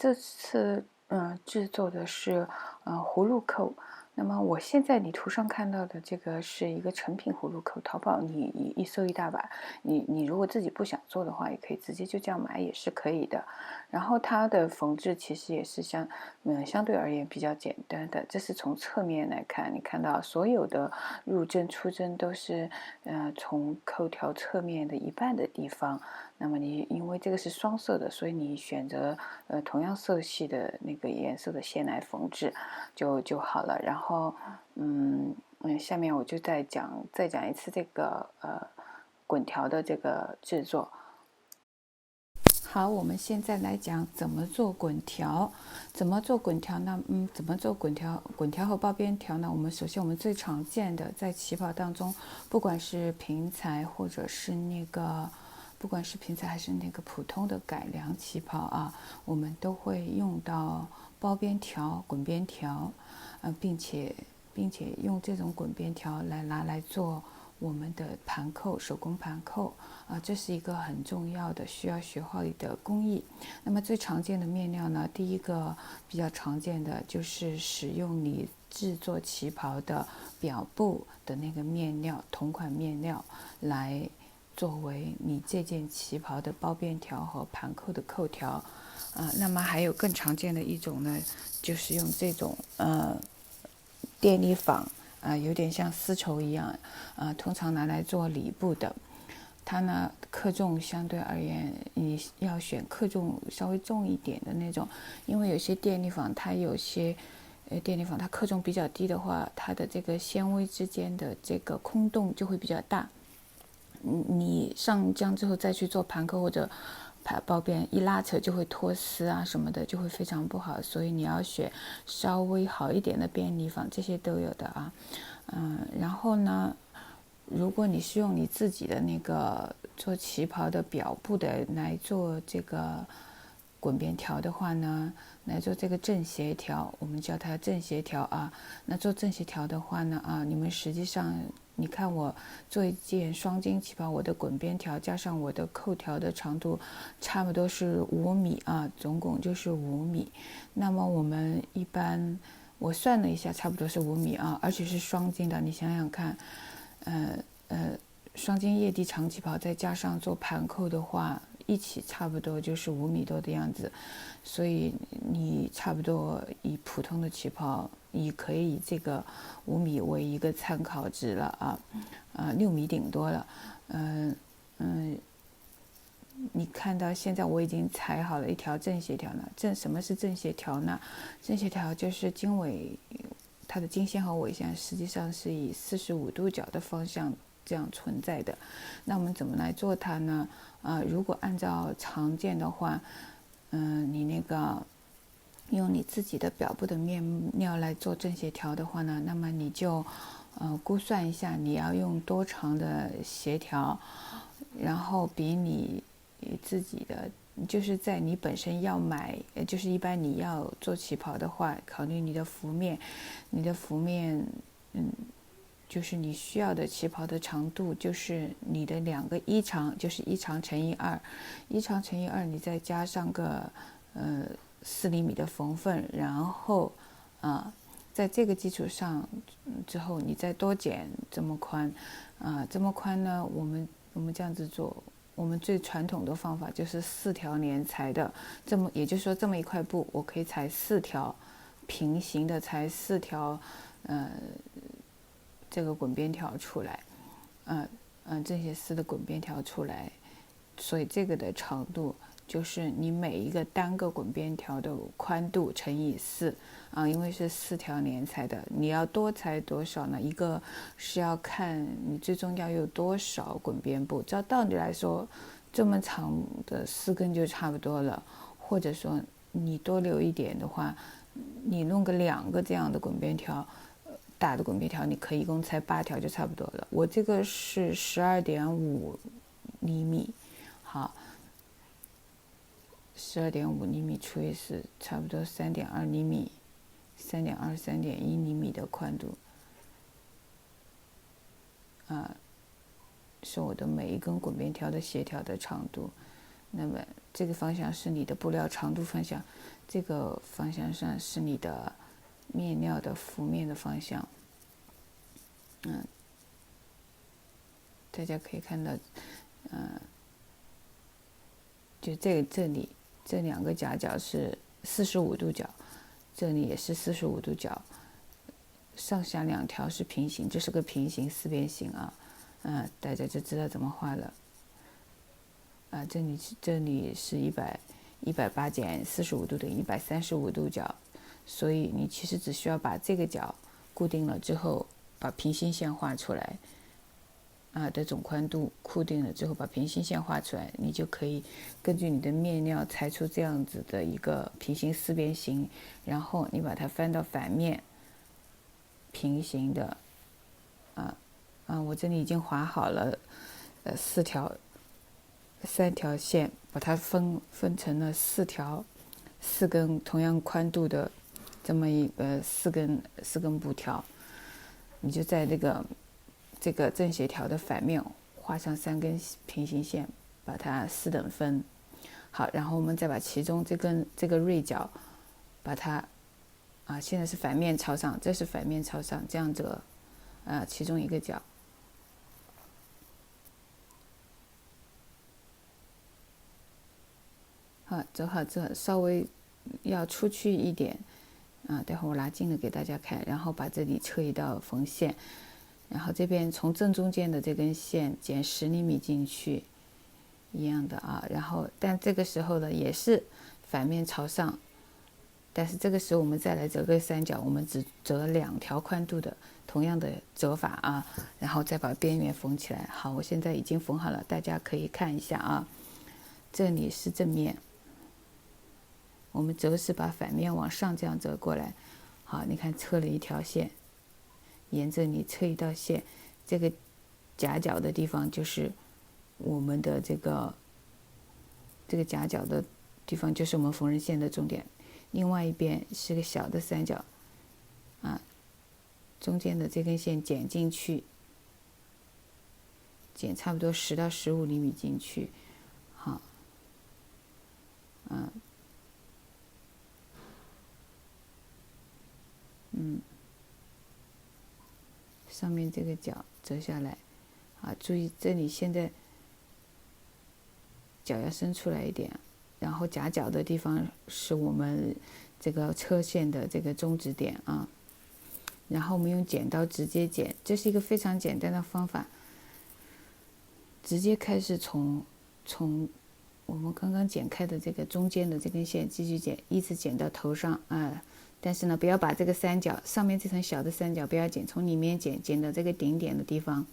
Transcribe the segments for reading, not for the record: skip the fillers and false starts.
这次制作的是葫芦扣。那么我现在你图上看到的这个是一个成品葫芦扣，淘宝你一搜一大把。你如果自己不想做的话，也可以直接就这样买，也是可以的。然后它的缝制其实也是相对而言比较简单的。这是从侧面来看，你看到所有的入针出针都是从扣条侧面的一半的地方。那么你因为这个是双色的，所以你选择同样色系的那个颜色的线来缝制就好了。然后下面我就再讲一次这个滚条的这个制作。好，我们现在来讲怎么做滚条。怎么做滚条呢？怎么做滚条？滚条和包边条呢？首先我们最常见的在旗袍当中，不管是平裁或者是不管是平裁还是那个普通的改良旗袍啊，我们都会用到包边条、滚边条，并且用这种滚边条拿来做我们的盘扣，手工盘扣这是一个很重要的需要学会的工艺。那么最常见的面料呢，第一个比较常见的就是使用你制作旗袍的表布的那个面料，同款面料来作为你这件旗袍的包边条和盘扣的扣条。那么还有更常见的一种呢，就是用这种电力纺有点像丝绸一样通常拿来做里布的。它呢克重相对而言，你要选克重稍微重一点的那种，因为有些电力纺它克重比较低的话，它的这个纤维之间的这个空洞就会比较大。你上浆之后再去做盘扣或者包边，一拉扯就会脱丝啊什么的，就会非常不好。所以你要选稍微好一点的便利纺，这些都有的啊。然后呢，如果你是用你自己的那个做旗袍的表布的来做这个滚边条的话呢，来做这个正协调，我们叫它正协调啊。那做正协调的话呢你们实际上你看我做一件双筋旗袍，我的滚边条加上我的扣条的长度差不多是5米总共就是5米。那么我们一般我算了一下，差不多是5米而且是双筋的。你想想看，双筋叶地长旗袍再加上做盘扣的话，一起差不多就是5米多的样子。所以你差不多以普通的旗袍，可以以这个5米为一个参考值了6米顶多了。你看到现在我已经裁好了一条正协调了。什么是正协调呢？正协调就是经纬，它的经线和纬线实际上是以45度角的方向这样存在的。那我们怎么来做它呢？如果按照常见的话，你那个用你自己的表布的面料来做正协调的话呢，那么你就估算一下你要用多长的协调，然后比你自己的就是在你本身要买，就是一般你要做旗袍的话，考虑你的幅面，就是你需要的旗袍的长度，就是你的2个1长，就是1长乘以2，1长乘以2，你再加上个4厘米的缝缝，然后在这个基础上之后，你再多减这么宽这么宽呢，我们这样子做。我们最传统的方法就是4条连裁的，也就是说这么一块布，我可以裁4条平行的，裁4条这个滚边条出来，这些丝的滚边条出来，所以这个的长度就是你每一个单个滚边条的宽度乘以4因为是4条连裁的，你要多裁多少呢？一个是要看你最终要有多少滚边布，照道理来说，这么长的4根就差不多了，或者说你多留一点的话，你弄个2个这样的滚边条。大的滚边条你可以一共裁8条就差不多了。我这个是12.5厘米，好，12.5厘米除以4，差不多3.2厘米，3.2、3.1厘米的宽度，是我的每一根滚边条的协调的长度。那么这个方向是你的布料长度方向，这个方向上是你的面料的幅面的方向。大家可以看到，就这里这两个夹角是45度角，这里也是45度角，上下两条是平行，这是个平行四边形啊，大家就知道怎么画了。这里是180减45度等于135度角，所以你其实只需要把这个角固定了之后，把平行线画出来，的总宽度固定了之后，把平行线画出来，你就可以根据你的面料裁出这样子的一个平行四边形，然后你把它翻到反面，平行的，我这里已经划好了3条线，把它分成了4根同样宽度的这么一个四根布条，你就在这个正协调的反面画上3根平行线，把它4等分。好，然后我们再把其中这个锐角，把它现在是反面朝上，这是反面朝上，这样折，其中一个角。好，折好之后稍微要出去一点，待会儿我拉近了给大家看，然后把这里侧一道缝线，然后这边从正中间的这根线剪10厘米进去，一样的啊。然后但这个时候呢也是反面朝上，但是这个时候我们再来折个三角，我们只折2条宽度的同样的折法啊，然后再把边缘缝起来。好，我现在已经缝好了，大家可以看一下啊，这里是正面。我们折是把反面往上这样折过来，好，你看侧了一条线，沿着你侧一道线，这个夹角的地方就是我们的这个夹角的地方就是我们缝纫线的重点，另外一边是个小的三角，中间的这根线剪进去，剪差不多10到15厘米进去，好，上面这个角折下来，注意这里现在角要伸出来一点，然后夹角的地方是我们这个车线的这个中指点啊，然后我们用剪刀直接剪，这是一个非常简单的方法，直接开始从我们刚刚剪开的这个中间的这根线继续剪，一直剪到头上啊。但是呢，不要把这个三角上面这层小的三角不要剪，从里面剪到这个顶点的地方，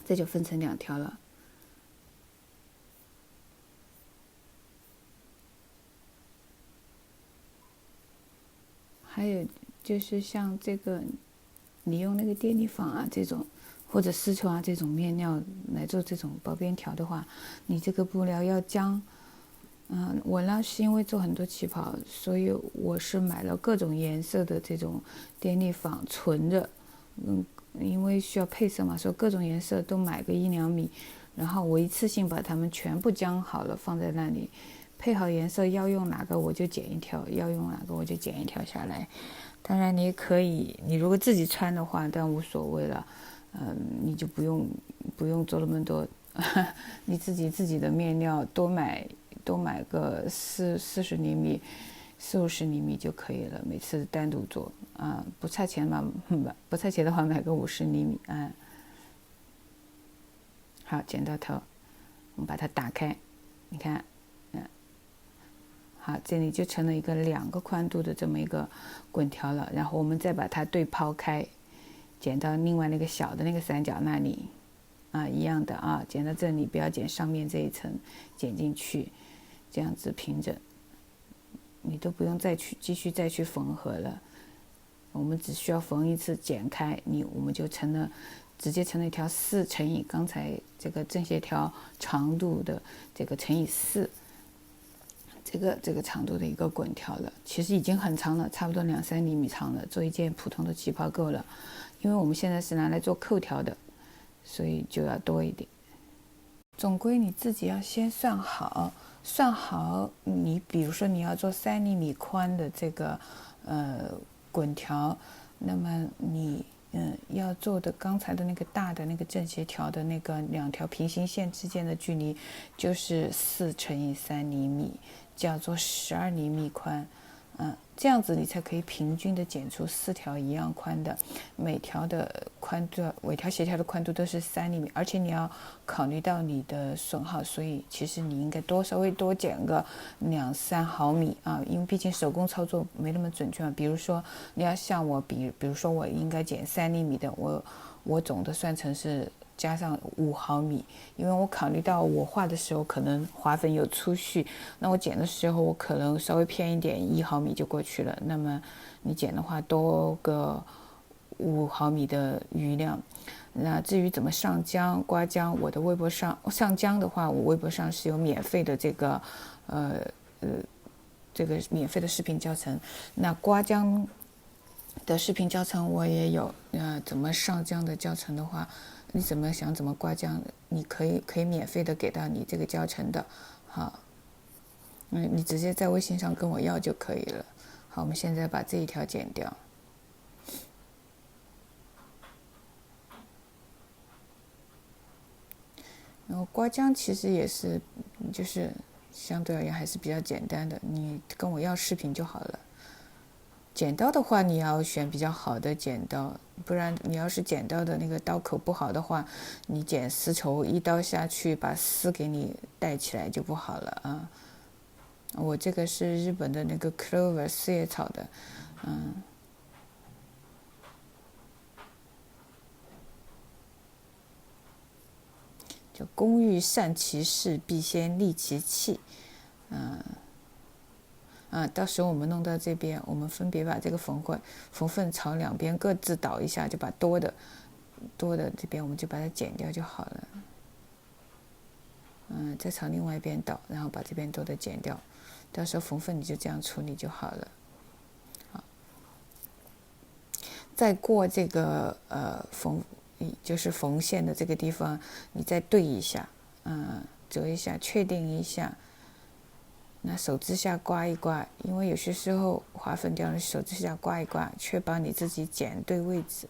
这就分成2条了。还有就是像这个，你用那个电力纺这种，或者丝绸这种面料来做这种薄边条的话，你这个布料要将。我呢是因为做很多旗袍，所以我是买了各种颜色的这种电力纺存着，因为需要配色嘛，所以各种颜色都买个1-2米，然后我一次性把它们全部将好了放在那里，配好颜色要用哪个我就剪一条，要用哪个我就剪一条下来。当然你可以，你如果自己穿的话，但无所谓了，你就不用做那么多，你自己的面料多买个40厘米、40-50厘米就可以了，每次单独做不差钱嘛，不差钱的话买个50厘米好，剪到头，我们把它打开，你看，好，这里就成了一个2个宽度的这么一个滚条了，然后我们再把它对抛开，剪到另外那个小的那个三角那里，一样的剪到这里，不要剪上面这一层，剪进去，这样子平整，你都不用继续去缝合了，我们只需要缝一次，剪开我们就直接成了一条4乘以刚才这个正协调长度的这个乘以4。这个长度的一个滚条了，其实已经很长了，差不多2-3厘米长了，做一件普通的旗袍够了。因为我们现在是拿来做扣条的，所以就要多一点。总归你自己要先算好，算好，你比如说你要做3厘米宽的这个滚条，那么你要做的刚才的那个大的那个正协调的那个2条平行线之间的距离就是4×3厘米，叫做12厘米宽。这样子你才可以平均的剪出4条一样宽的，每条的宽度、每条协调的宽度都是3厘米，而且你要考虑到你的损耗，所以其实你应该稍微多剪个2-3毫米啊，因为毕竟手工操作没那么准确嘛。比如说你要像我，比如说我应该剪3厘米的，我总的算成是加上5毫米，因为我考虑到我画的时候可能划分有粗絮，那我剪的时候我可能稍微偏一点，1毫米就过去了。那么你剪的话多个5毫米的余量。那至于怎么上浆、刮浆，我的微博上浆的话，我微博上是有免费的这个免费的视频教程。那刮浆的视频教程我也有，怎么上浆的教程的话，你怎么刮浆，你可以免费的给到你这个教程的，好，你直接在微信上跟我要就可以了。好，我们现在把这一条剪掉。然后刮浆其实也是，就是相对而言还是比较简单的，你跟我要视频就好了。剪刀的话，你要选比较好的剪刀，不然你要是剪刀的那个刀口不好的话，你剪丝绸一刀下去把丝给你带起来就不好了啊。我这个是日本的那个 clover 四叶草的，就工欲善其事，必先利其器，到时候我们弄到这边，我们分别把这个缝缝朝两边各自倒一下，就把多的这边我们就把它剪掉就好了。再朝另外一边倒，然后把这边多的剪掉，到时候缝缝你就这样处理就好了。再过这个就是缝线的这个地方，你再对一下，折一下，确定一下。那手指下刮一刮，因为有些时候划分掉了，手指下刮一刮，确保你自己剪对位置。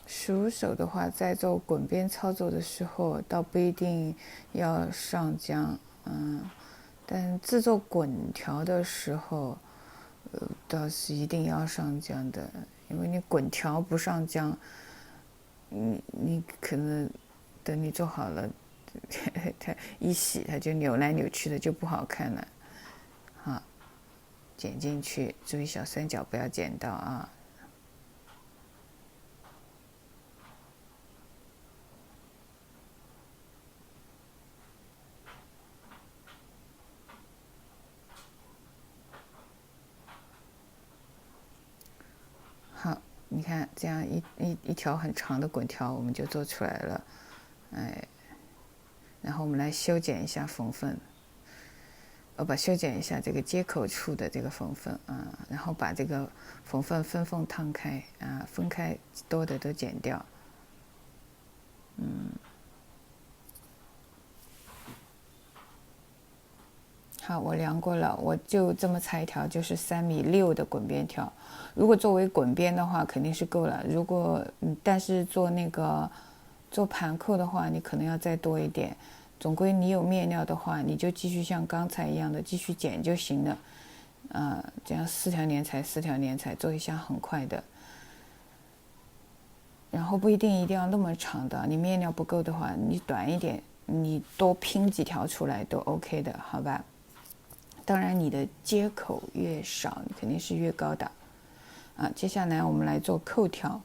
熟手的话，在做滚边操作的时候，倒不一定要上浆，但制作滚条的时候，倒是一定要上浆的，因为你滚条不上浆，你可能等你做好了，它一洗它就扭来扭去的，就不好看了。好，剪进去，注意小三角不要剪到啊。好，你看这样一条很长的滚条我们就做出来了，然后我们来修剪一下缝缝，修剪一下这个接口处的这个缝缝然后把这个缝缝分缝烫开分开多的都剪掉，好，我量过了，我就这么裁一条，就是3.6米的滚边条。如果作为滚边的话，肯定是够了。如果但是做盘扣的话，你可能要再多一点。总归你有面料的话，你就继续像刚才一样的继续剪就行了。这样4条连裁做一下很快的。然后不一定要那么长的，你面料不够的话，你短一点，你多拼几条出来都 OK 的，好吧？当然你的接口越少，你肯定是越高档。接下来我们来做扣条。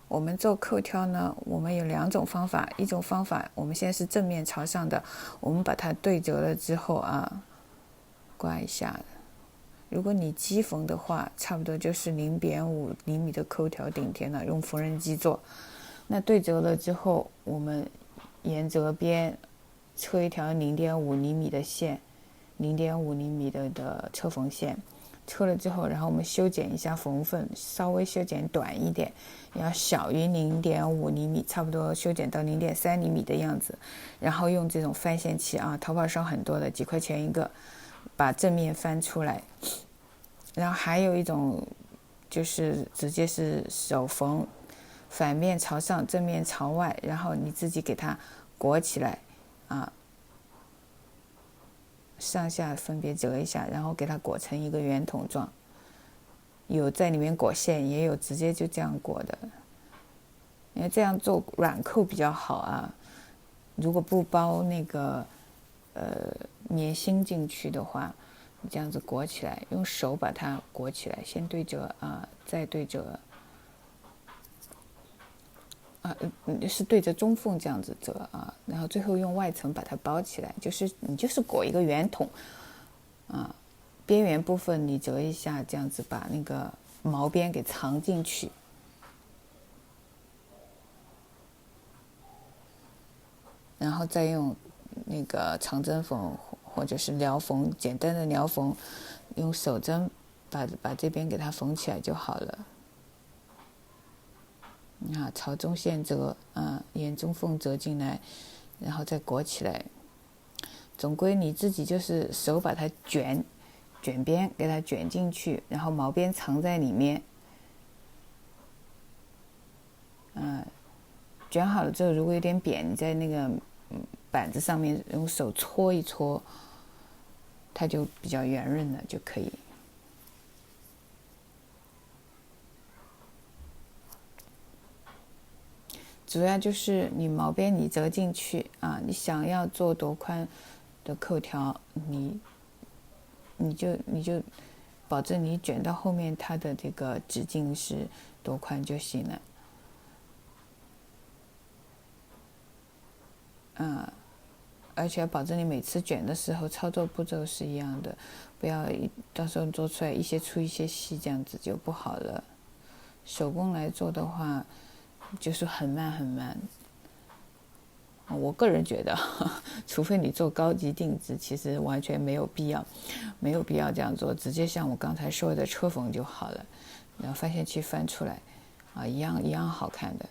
我们做扣挑呢，我们有2种方法。一种方法，我们现在是正面朝上的，我们把它对折了之后挂一下。如果你机缝的话，差不多就是0.5厘米的扣条顶天了，用缝纫机做。那对折了之后，我们沿折边车一条0.5厘米的线，0.5厘米的车缝线。车了之后，然后我们修剪一下缝缝，稍微修剪短一点，要小于0.5厘米，差不多修剪到0.3厘米的样子。然后用这种翻线器淘宝上很多的，几块钱一个，把正面翻出来。然后还有一种就是直接是手缝，反面朝上，正面朝外，然后你自己给它裹起来上下分别折一下，然后给它裹成一个圆筒状。有在里面裹线，也有直接就这样裹的。因为这样做软扣比较好如果不包那个棉芯进去的话，你这样子裹起来，用手把它裹起来，先对折再对折是对着中缝这样子折然后最后用外层把它包起来，你就是裹一个圆筒边缘部分你折一下，这样子把那个毛边给藏进去，然后再用那个长针缝或者是撩缝，简单的撩缝，用手针把这边给它缝起来就好了。朝中线折沿中缝折进来，然后再裹起来。总归你自己就是手把它卷边给它卷进去，然后毛边藏在里面。卷好了之后，如果有点扁，你在那个板子上面用手搓一搓，它就比较圆润了，就可以。主要就是你毛边你折进去你想要做多宽的扣条，你就保证你卷到后面它的这个直径是多宽就行了。而且要保证你每次卷的时候操作步骤是一样的，不要到时候做出来一些粗一些细，这样子就不好了。手工来做的话，就是很慢很慢。我个人觉得，除非你做高级定制，其实完全没有必要这样做，直接像我刚才说的车缝就好了，然后翻线器翻出来，一样好看的。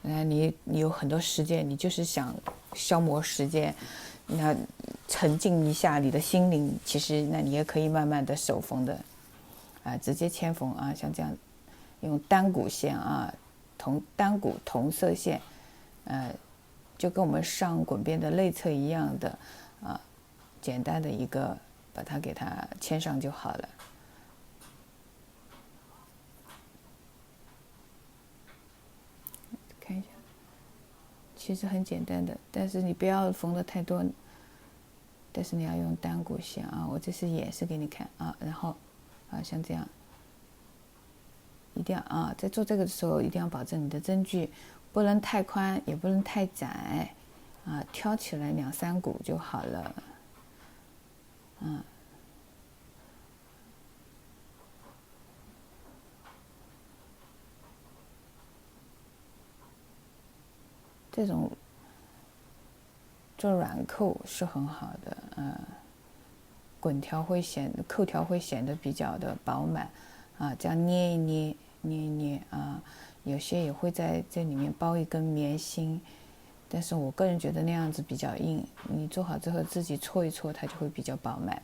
你有很多时间，你就是想消磨时间，那沉浸一下你的心灵，其实那你也可以慢慢的手缝的，直接铅缝像这样，用单股线单股同色线，就跟我们上滚边的内侧一样的简单的一个把它给它牵上就好了。看一下，其实很简单的，但是你不要缝的太多，但是你要用单股线我这是演示给你看然后像这样，一定要在做这个的时候一定要保证你的针距不能太宽，也不能太窄挑起来2-3股就好了。这种做软扣是很好的，扣条会显得比较的饱满这样捏一捏有些也会在这里面包一根棉芯，但是我个人觉得那样子比较硬，你做好之后自己搓一搓，它就会比较饱满。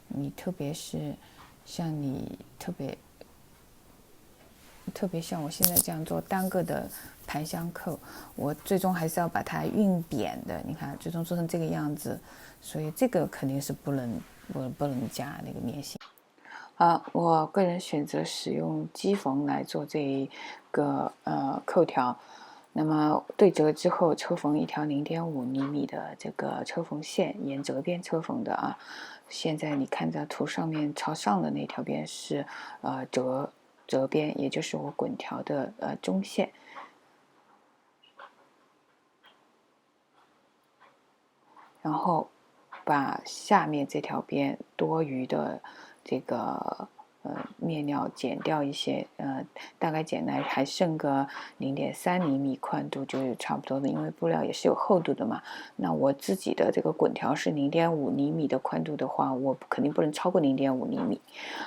你特别是像你特别像我现在这样做单个的盘香扣，我最终还是要把它熨扁的，你看最终做成这个样子，所以这个肯定是不能加那个棉芯。我个人选择使用机缝来做这一个扣条。那么对折之后，车缝一条0.5厘米的这个车缝线，沿折边车缝的啊。现在你看到图上面朝上的那条边是折边，也就是我滚条的中线。然后把下面这条边多余的这个面料剪掉一些，大概剪来还剩个0.3厘米宽度就差不多的，因为布料也是有厚度的嘛。那我自己的这个滚条是0.5厘米的宽度的话，我肯定不能超过0.5厘米。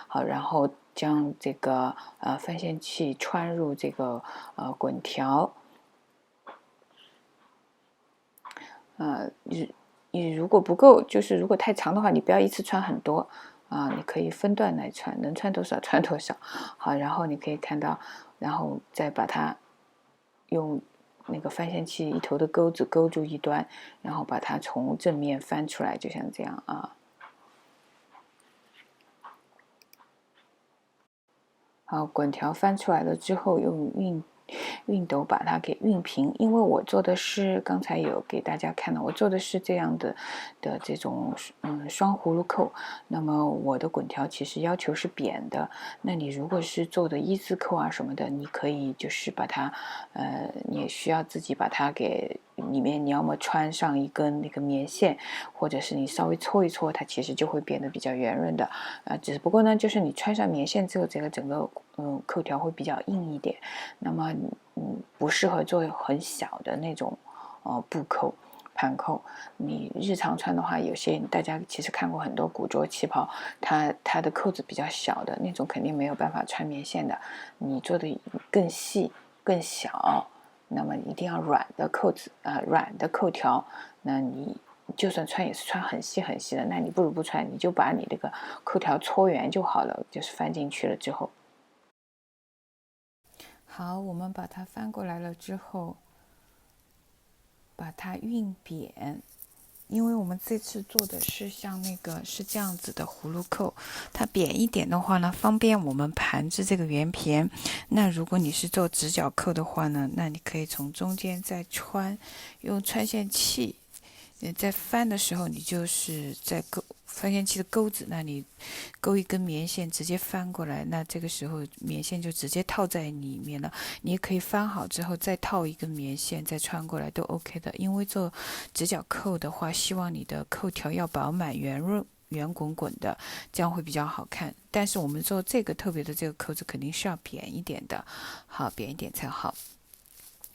好，然后将这个翻线器穿入这个滚条，你如果不够，就是如果太长的话，你不要一次穿很多啊，你可以分段来穿，能穿多少穿多少。好，然后你可以看到，然后再把它用那个翻线器一头的钩子勾住一端，然后把它从正面翻出来，就像这样啊。好，滚条翻出来了之后，用熨斗把它给熨平，因为我做的是刚才有给大家看到，我做的是这样的这种双葫芦扣。那么我的滚条其实要求是扁的，那你如果是做的一字扣啊什么的，你可以就是把它你也需要自己把它给里面，你要么穿上一根那个棉线，或者是你稍微搓一搓，它其实就会变得比较圆润的只不过呢，就是你穿上棉线之后，这个整个扣条会比较硬一点，那么不适合做很小的那种布扣。盘扣，你日常穿的话，有些大家其实看过很多古着旗袍，它的扣子比较小的那种，肯定没有办法穿棉线的。你做的更细更小，那么一定要软的扣子软的扣条，那你就算穿也是穿很细很细的，那你不如不穿，你就把你这个扣条搓圆就好了，就是翻进去了之后。好，我们把它翻过来了之后，把它熨扁，因为我们这次做的是像那个是这样子的葫芦扣，它扁一点的话呢，方便我们盘制这个圆片。那如果你是做直角扣的话呢，那你可以从中间再穿，用穿线器。在翻的时候，你就是在翻线器的钩子那里勾一根棉线，直接翻过来。那这个时候棉线就直接套在里面了。你也可以翻好之后再套一根棉线，再穿过来都 OK 的。因为做直角扣的话，希望你的扣条要饱满圆润。圆滚滚的，这样会比较好看。但是我们做这个特别的这个扣子，肯定是要扁一点的，好，扁一点才好。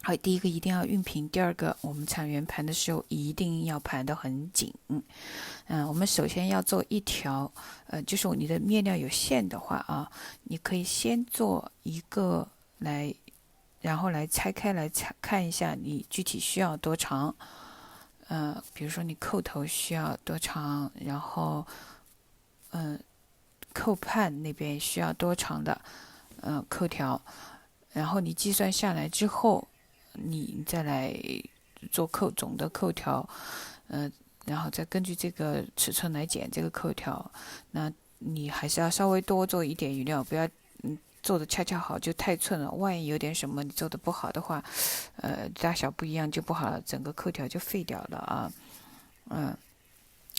好，第一个一定要熨平，第二个我们缠圆盘的时候一定要盘得很紧。我们首先要做一条，就是你的面料有线的话啊，你可以先做一个来，然后来拆开来看一下你具体需要多长。比如说你扣头需要多长，然后扣判那边需要多长的扣条，然后你计算下来之后，你再来做总的扣条，然后再根据这个尺寸来剪这个扣条。那你还是要稍微多做一点余料，不要做的恰恰好就太寸了，万一有点什么你做的不好的话，大小不一样就不好了，整个扣条就废掉了啊。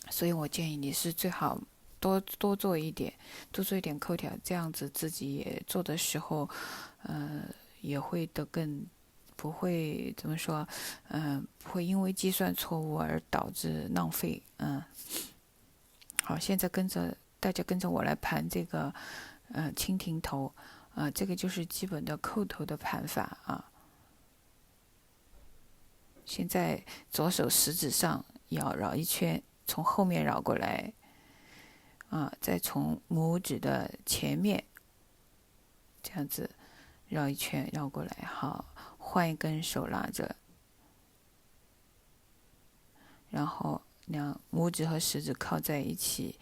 所以我建议你是最好多做一点，多做一点扣条，这样子自己也做的时候，也会得更不会怎么说，不会因为计算错误而导致浪费。好，现在大家跟着我来盘这个蜻蜓头这个就是基本的扣头的盘法啊。现在左手食指上要绕一圈，从后面绕过来再从拇指的前面这样子绕一圈绕过来。好，换一根手拉着，然后拇指和食指靠在一起，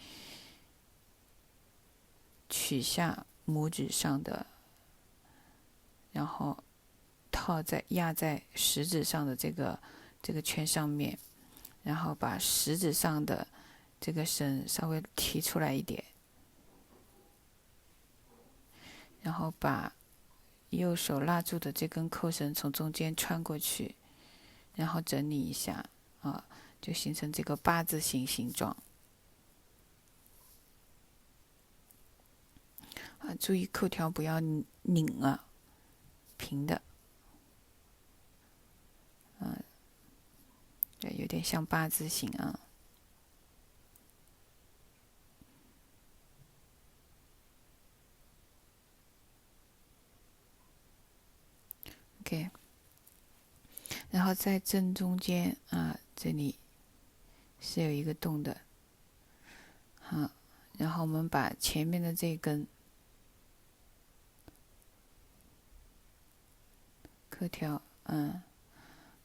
取下拇指上的，然后压在食指上的这个圈上面，然后把食指上的这个绳稍微提出来一点，然后把右手拉住的这根扣绳从中间穿过去，然后整理一下啊，就形成这个八字形形状。注意扣条不要拧啊，平的。对，有点像八字形啊。OK， 然后在正中间啊，这里是有一个洞的。好，然后我们把前面的这根扣条，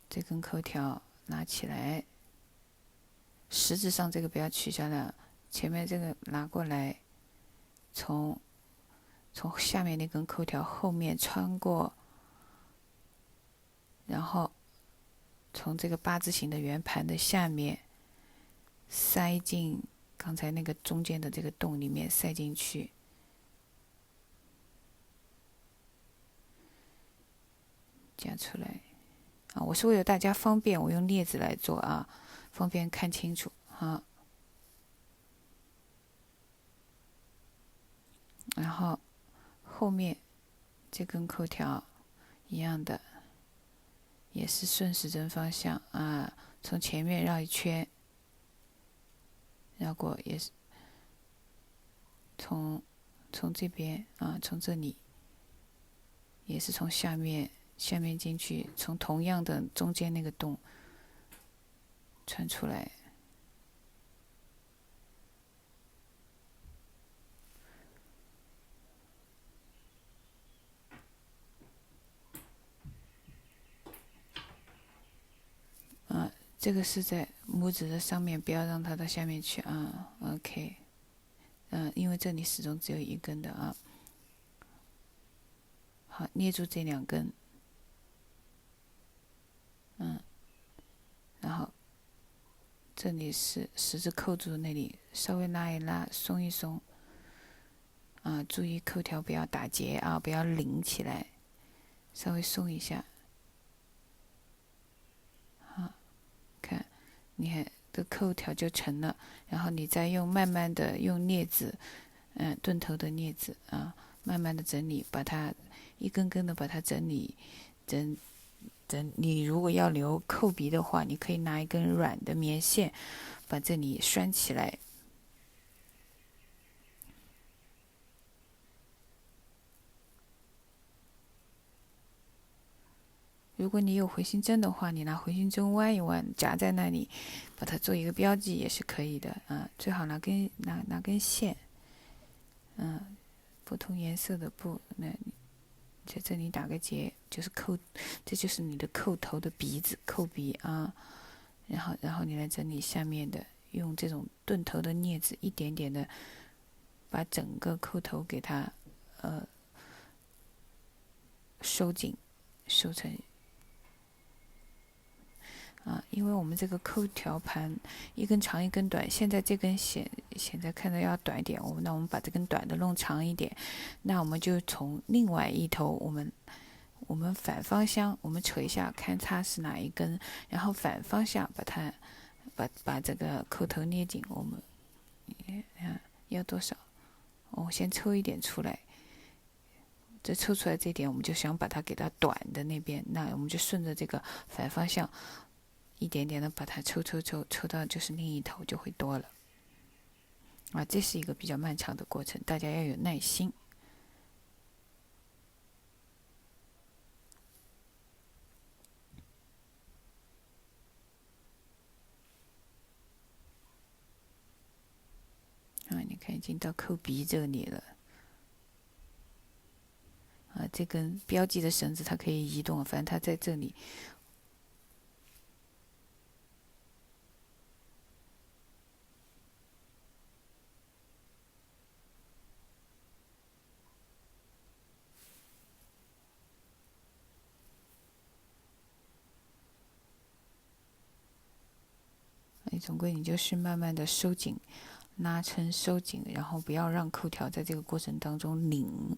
这根扣条拿起来，实质上这个不要取下来，前面这个拿过来，从下面那根扣条后面穿过，然后从这个八字形的圆盘的下面塞进刚才那个中间的这个洞里面，塞进去，夹出来。我是为了大家方便，我用镊子来做啊，方便看清楚啊。然后后面这根扣条一样的，也是顺时针方向啊，从前面绕一圈，绕过也是从这边啊，从这里也是从下面进去，从同样的中间那个洞穿出来。这个是在拇指的上面，不要让它到下面去啊。OK， 因为这里始终只有一根的啊。好，捏住这两根，然后这里是十字扣住那里，稍微拉一拉，松一松。注意扣条不要打结啊，不要拧起来，稍微松一下。好，看，你看这扣条就成了，然后你再慢慢的用镊子，钝头的镊子啊，慢慢的整理，把它一根根的把它整理。你如果要留扣鼻的话，你可以拿一根软的棉线把这里拴起来。如果你有回形针的话，你拿回形针弯一弯，夹在那里，把它做一个标记也是可以的啊。最好拿根线，不同颜色的布，那在这里打个结，就是这就是你的扣头的鼻子，扣鼻啊。然后你来整理下面的，用这种钝头的镊子，一点点的把整个扣头给它收紧，收成。因为我们这个扣条盘一根长一根短，现在这根现在看着要短一点，那我们把这根短的弄长一点，那我们就从另外一头，我们反方向我们扯一下，看它是哪一根，然后反方向把这个扣头捏紧。我们要多少？我先抽一点出来，这抽出来这点，我们就想把它给它短的那边，那我们就顺着这个反方向。一点点的把它抽到就是另一头就会多了这是一个比较漫长的过程，大家要有耐心。你看已经到扣鼻这里了这根标记的绳子它可以移动，反正它在这里。总归你就是慢慢的收紧，拉伸收紧，然后不要让扣条在这个过程当中拧。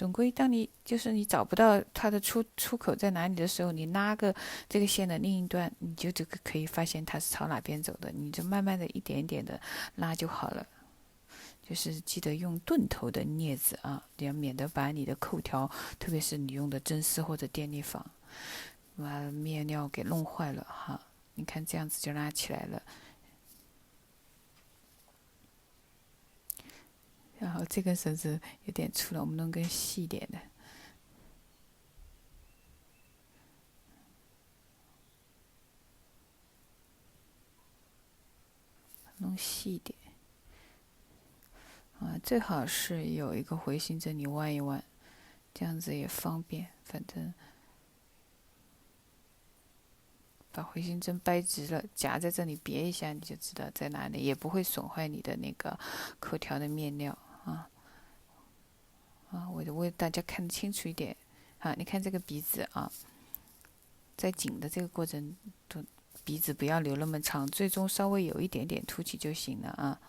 总归当你就是你找不到它的出口在哪里的时候，你拉个这个线的另一端，你就这个可以发现它是朝哪边走的，你就慢慢的一点一点的拉就好了。就是记得用钝头的镊子啊，要免得把你的扣条，特别是你用的针丝或者电力纺，把面料给弄坏了哈。你看这样子就拉起来了。然后这根绳子有点粗了，我们弄根细一点的，弄细一点。最好是有一个回形针，你弯一弯，这样子也方便。反正把回形针掰直了，夹在这里别一下，你就知道在哪里，也不会损坏你的那个扣条的面料啊。我为大家看得清楚一点。你看这个鼻子啊，在紧的这个过程中，鼻子不要留那么长，最终稍微有一点点凸起就行了啊。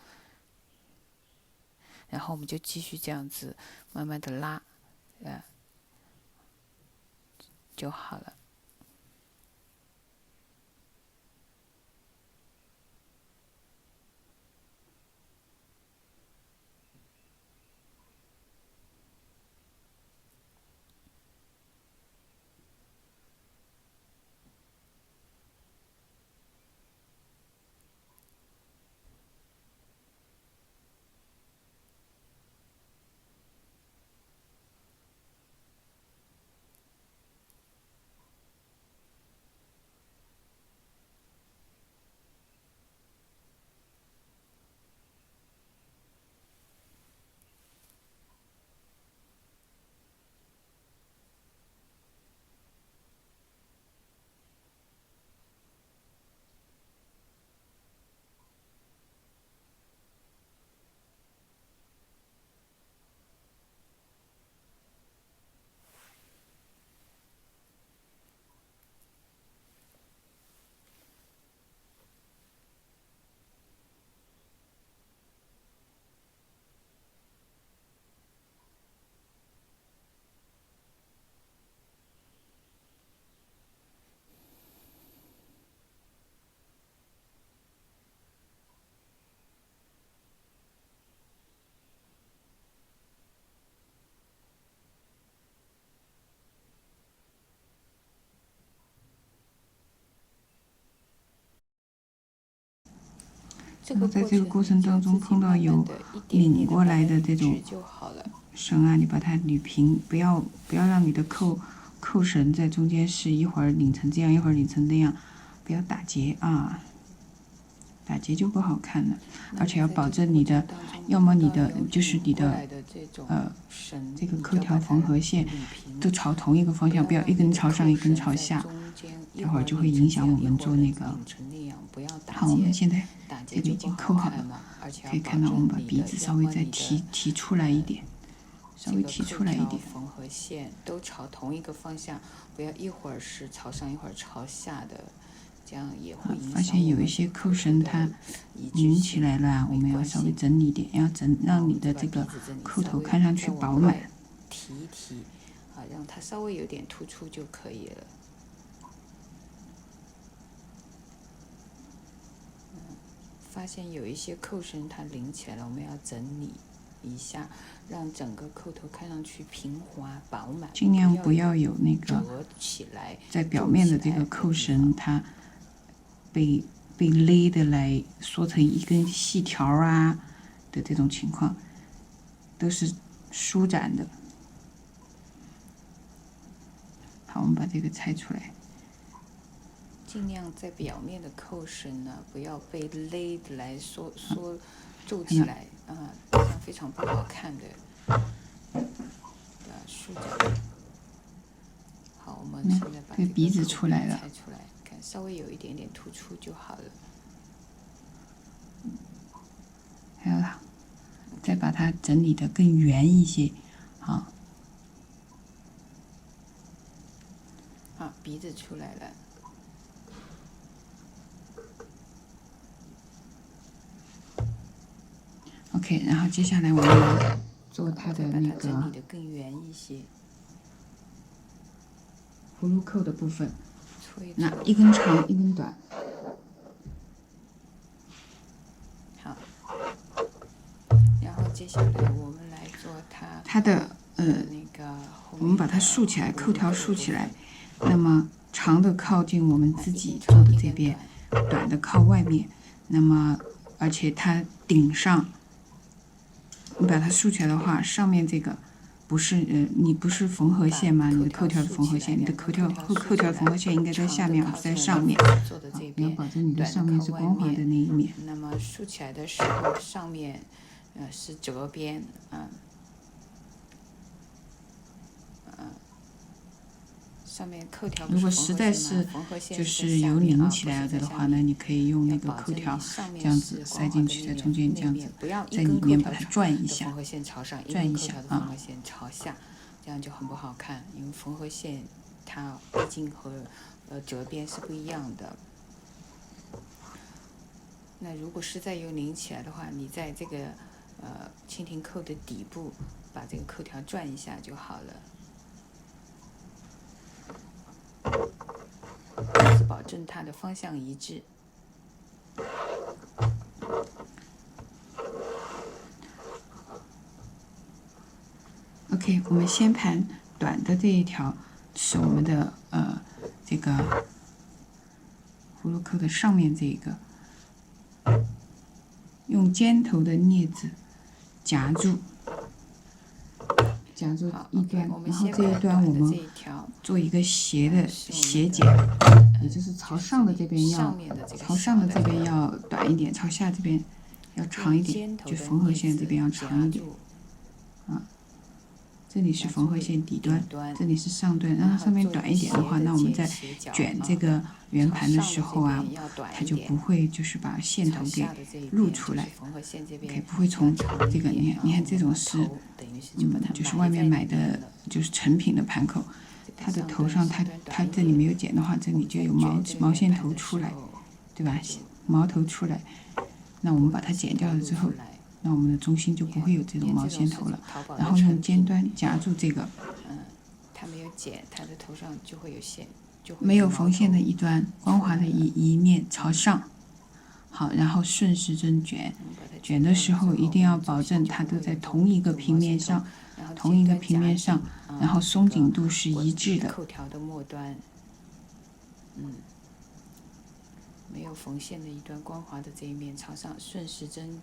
然后我们就继续这样子慢慢的拉，就好了。在这个过程当中碰到有拧过来的这种绳啊，你把它捋平，不要让你的扣绳在中间是一会儿拧成这样，一会儿拧成那样，不要打结啊，打结就不好看了。而且要保证你的，要么你的就是你的这个扣条缝合线都朝同一个方向，不要一根朝上一根朝下，待会儿就会影响我们做那个。好，我们现在这个已经扣好了，可以看到我们把鼻子稍微再提出来一点，稍微提出来一点。缝合线都朝同一个方向，不要一会儿是朝上一会儿朝下的，这样也会影响。发现有一些扣绳它拧起来了，我们要稍微整理一点，要让你的这个扣头看上去饱满。提一提，让它稍微有点突出就可以了。发现有一些扣绳它拧起来了，我们要整理一下，让整个扣头看上去平滑饱满，尽量不要有那个折起来，在表面的这个扣绳它被勒的来缩成一根细条啊的这种情况，都是舒展的。好，我们把这个拆出来。尽量在表面的扣绳呢，不要被勒的来缩皱起来这样非常不好看的。舒展。好，我们现在把这个鼻子出来了，拆出来，看稍微有一点点突出就好了。还有，再把它整理得更圆一些，好。鼻子出来了。OK， 然后接下来我们做它的那个整理的更圆一些。葫芦扣的部分，那一根长一根短。好，然后接下来我们来做它的那个，我们把它竖起来，扣条竖起来，那么长的靠近我们自己做的这边，短的靠外面。那么而且它顶上，你把它竖起来的话，上面这个不是你不是缝合线吗？你的扣条的缝合线，你的扣条缝合线应该在下面，而不在上面。你要保证你的上面是光滑的那一面。那么竖起来的时候，上面是折边上面扣条如果实在是就是有拧起来的话呢，你可以用那个扣条这样子塞进去，在中间这样子，在里面把它转一下，转一下啊。这样就很不好看，因为缝合线它毕竟和折边是不一样的。那如果实在有拧起来的话，你在这个蜻蜓扣的底部把这个扣条转一下就好了。是保证它的方向一致。OK， 我们先盘短的这一条，是我们的这个葫芦扣的上面这个，用尖头的镊子夹住一端，然后这一端我们做一个斜的斜剪，也就是朝上的这边要短一点，朝下这边要长一点，就缝合线这边要长一点。这里是缝合线底端，这里是上端，让它上面短一点的话，那我们在卷这个圆盘的时候啊，它就不会就是把线头给露出来，不会从这个你看这种是就是外面买的就是成品的盘口，它的头上它这里没有剪的话，这里就有毛线头出来，对吧？毛头出来，那我们把它剪掉了之后。那我们的中心就不会有这种毛线头了，然后用尖端夹住这个，它没有剪，它的头上就会有线，没有缝线的一端，光滑的一面朝上，好，然后顺时针卷，卷的时候一定要保证它都在同一个平面上，然后松紧度是一致的。扣条的末端，没有缝线的一端光滑的这一面朝上，顺时针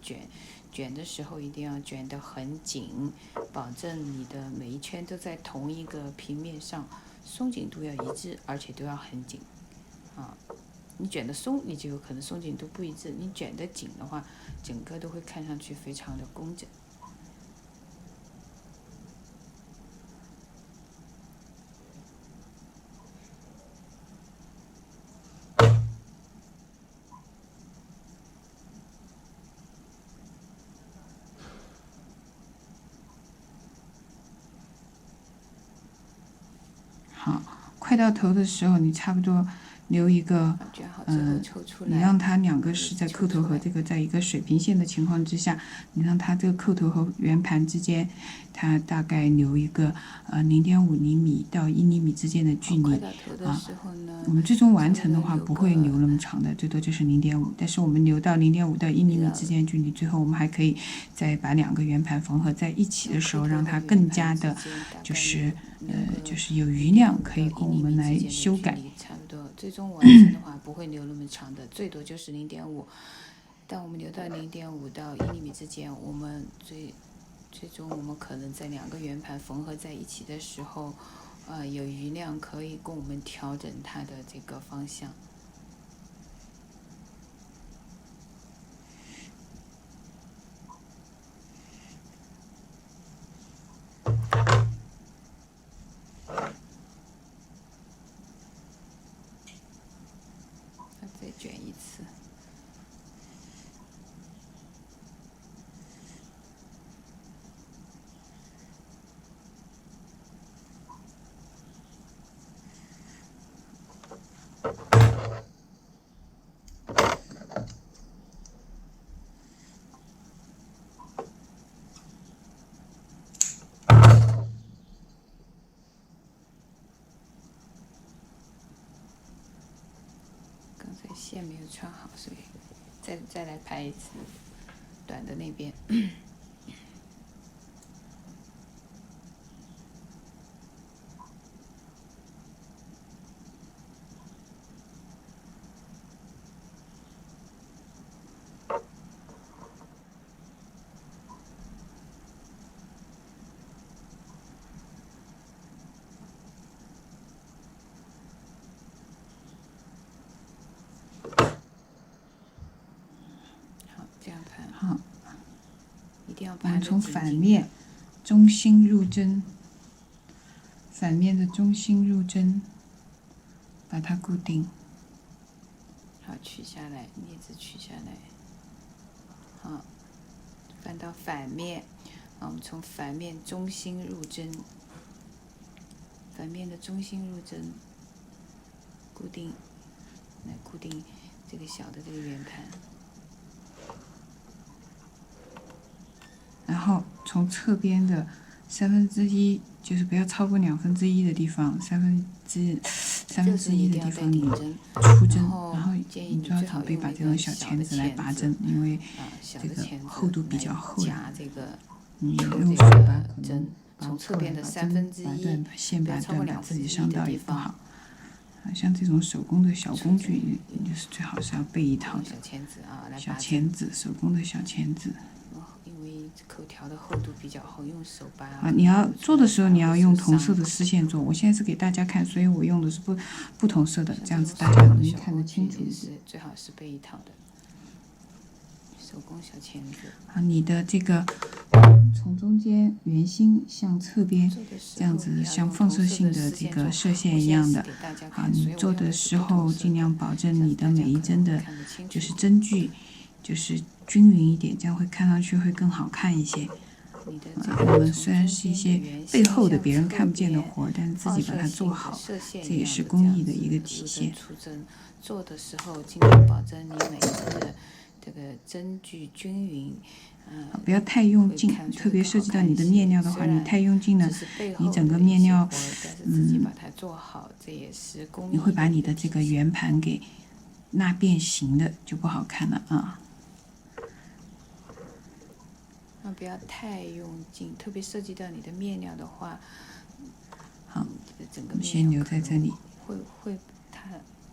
卷的时候一定要卷得很紧，保证你的每一圈都在同一个平面上，松紧度要一致，而且都要很紧。你卷得松，你就有可能松紧度不一致；你卷得紧的话，整个都会看上去非常的工整。好，快到头的时候，你差不多留一个，你让它两个是在扣头和这个在一个水平线的情况之下，你让它这个扣头和圆盘之间，它大概留一个0.5厘米到1厘米之间的距离啊。我们最终完成的话不会留那么长的，最多就是0.5，但是我们留到0.5到1厘米之间的距离，最后我们还可以再把两个圆盘缝合在一起的时候，让它更加的，就是有余量可以供我们来修改。差不多，最终完成的话不会留那么长的，最多就是0.5。但我们留到0.5到1厘米之间，我们最终我们可能在两个圆盘缝合在一起的时候，有余量可以供我们调整它的这个方向。再卷一次。才线没有穿好，所以再来排一次短的那边。好，一定要我们从反面中心入针，反面的中心入针，把它固定。好，取下来，镊子取下来。好，翻到反面，我们从反面中心入针，反面的中心入针，固定，来固定这个小的这个圆盘。然后从侧边的1/3，就是不要超过1/2的地方，1/3的地方你出针，然后你就要准备把这种小钳子来拔针，因为这个厚度比较厚的，你用手拔可能拔错了，把针拔断，把线拔断，把自己伤到也不好。像这种手工的小工具，就是最好是要备一套的。小钳子，手工的小钳子。因为扣条的厚度比较厚，用手拔。你要做的时候，你要用同色的丝线做。我现在是给大家看，所以我用的是不同色的，这样子大家容易看得清楚一点。最好是备一套的手工小钳子。你的这个从中间圆心向侧边，这样子像放射性的这个射线一样的。你做的时候尽量保证你的每一针的，就是针距，就是均匀一点，这样会看上去会更好看一些。我们虽然是一些背后的别人看不见的活，但是自己把它做好，这也是工艺的一个体现。做的时候尽量保证你每一针的这个针距均匀，不要太用劲，特别涉及到你的面料的话，你太用劲了，你整个面料，你会把你的这个圆盘给纳变形的，就不好看了啊。不要太用劲，特别涉及到你的面料的话，好，整个面料先留在这里。它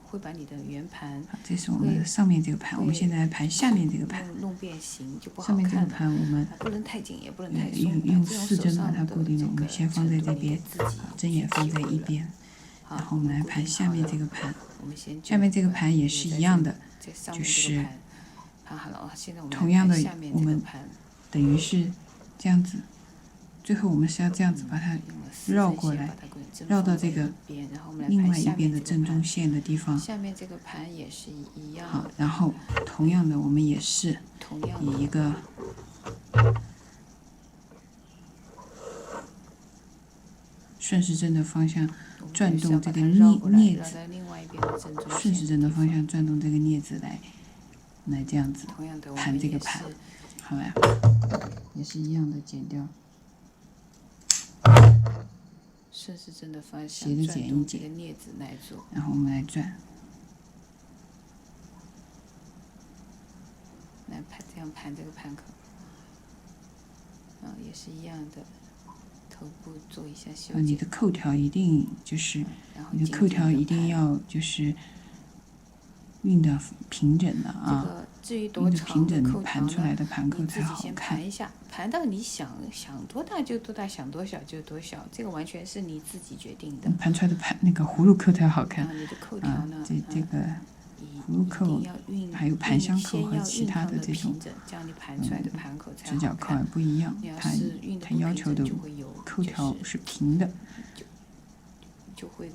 会把你的圆盘。这是我们上面这个盘，我们现在来盘下面这个盘。弄变形就不好看。上面这个盘我们不能太紧，也不能太松。用4针把它固定了，我们先放在这边，针也放在一边。然后我们来盘下面这个盘。下面这个盘也是一样的，就是同样的我们。等于是这样子，最后我们是要这样子把它绕过来，绕到这个另外一边的正中线的地方。下面这个盘也是一样。好，然后同样的我们也是以一个顺时针的方向转动这个镊子，顺时针的方向转动这个镊子来这样子盘这个盘。好吧，也是一样的，剪掉。顺时针的方向，斜着剪一剪，然后我们来转，来这样盘这个盘口，也是一样的，头部做一下修剪。你的扣条一定就是，你的扣条一定要就是熨的平整的啊。至于多长的扣条呢？你自己先盘一下，盘到你想多大就多大，想多小就多小，这个完全是你自己决定的。盘出来的那个葫芦扣才好看。你的扣条呢？这个葫芦扣，还有盘香扣和其他的这种直角扣不一样，它要求的扣条是平的。就会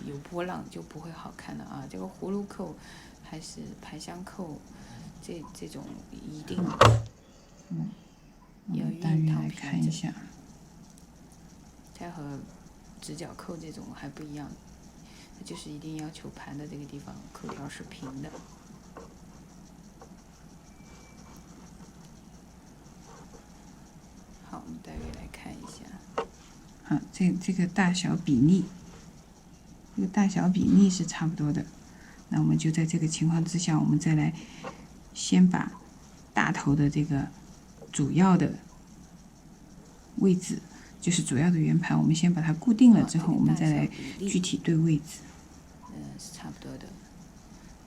有波浪，就不会好看了啊！这个葫芦扣还是盘香扣，这种一定要大约来看一下。它和直角扣这种还不一样，它就是一定要求盘的这个地方扣条是平的。好，我们大约来看一下。这个大小比例，这个大小比例是差不多的，那我们就在这个情况之下，我们再来先把大头的这个主要的位置，就是主要的圆盘，我们先把它固定了之后，我们再来具体对位置。是差不多的。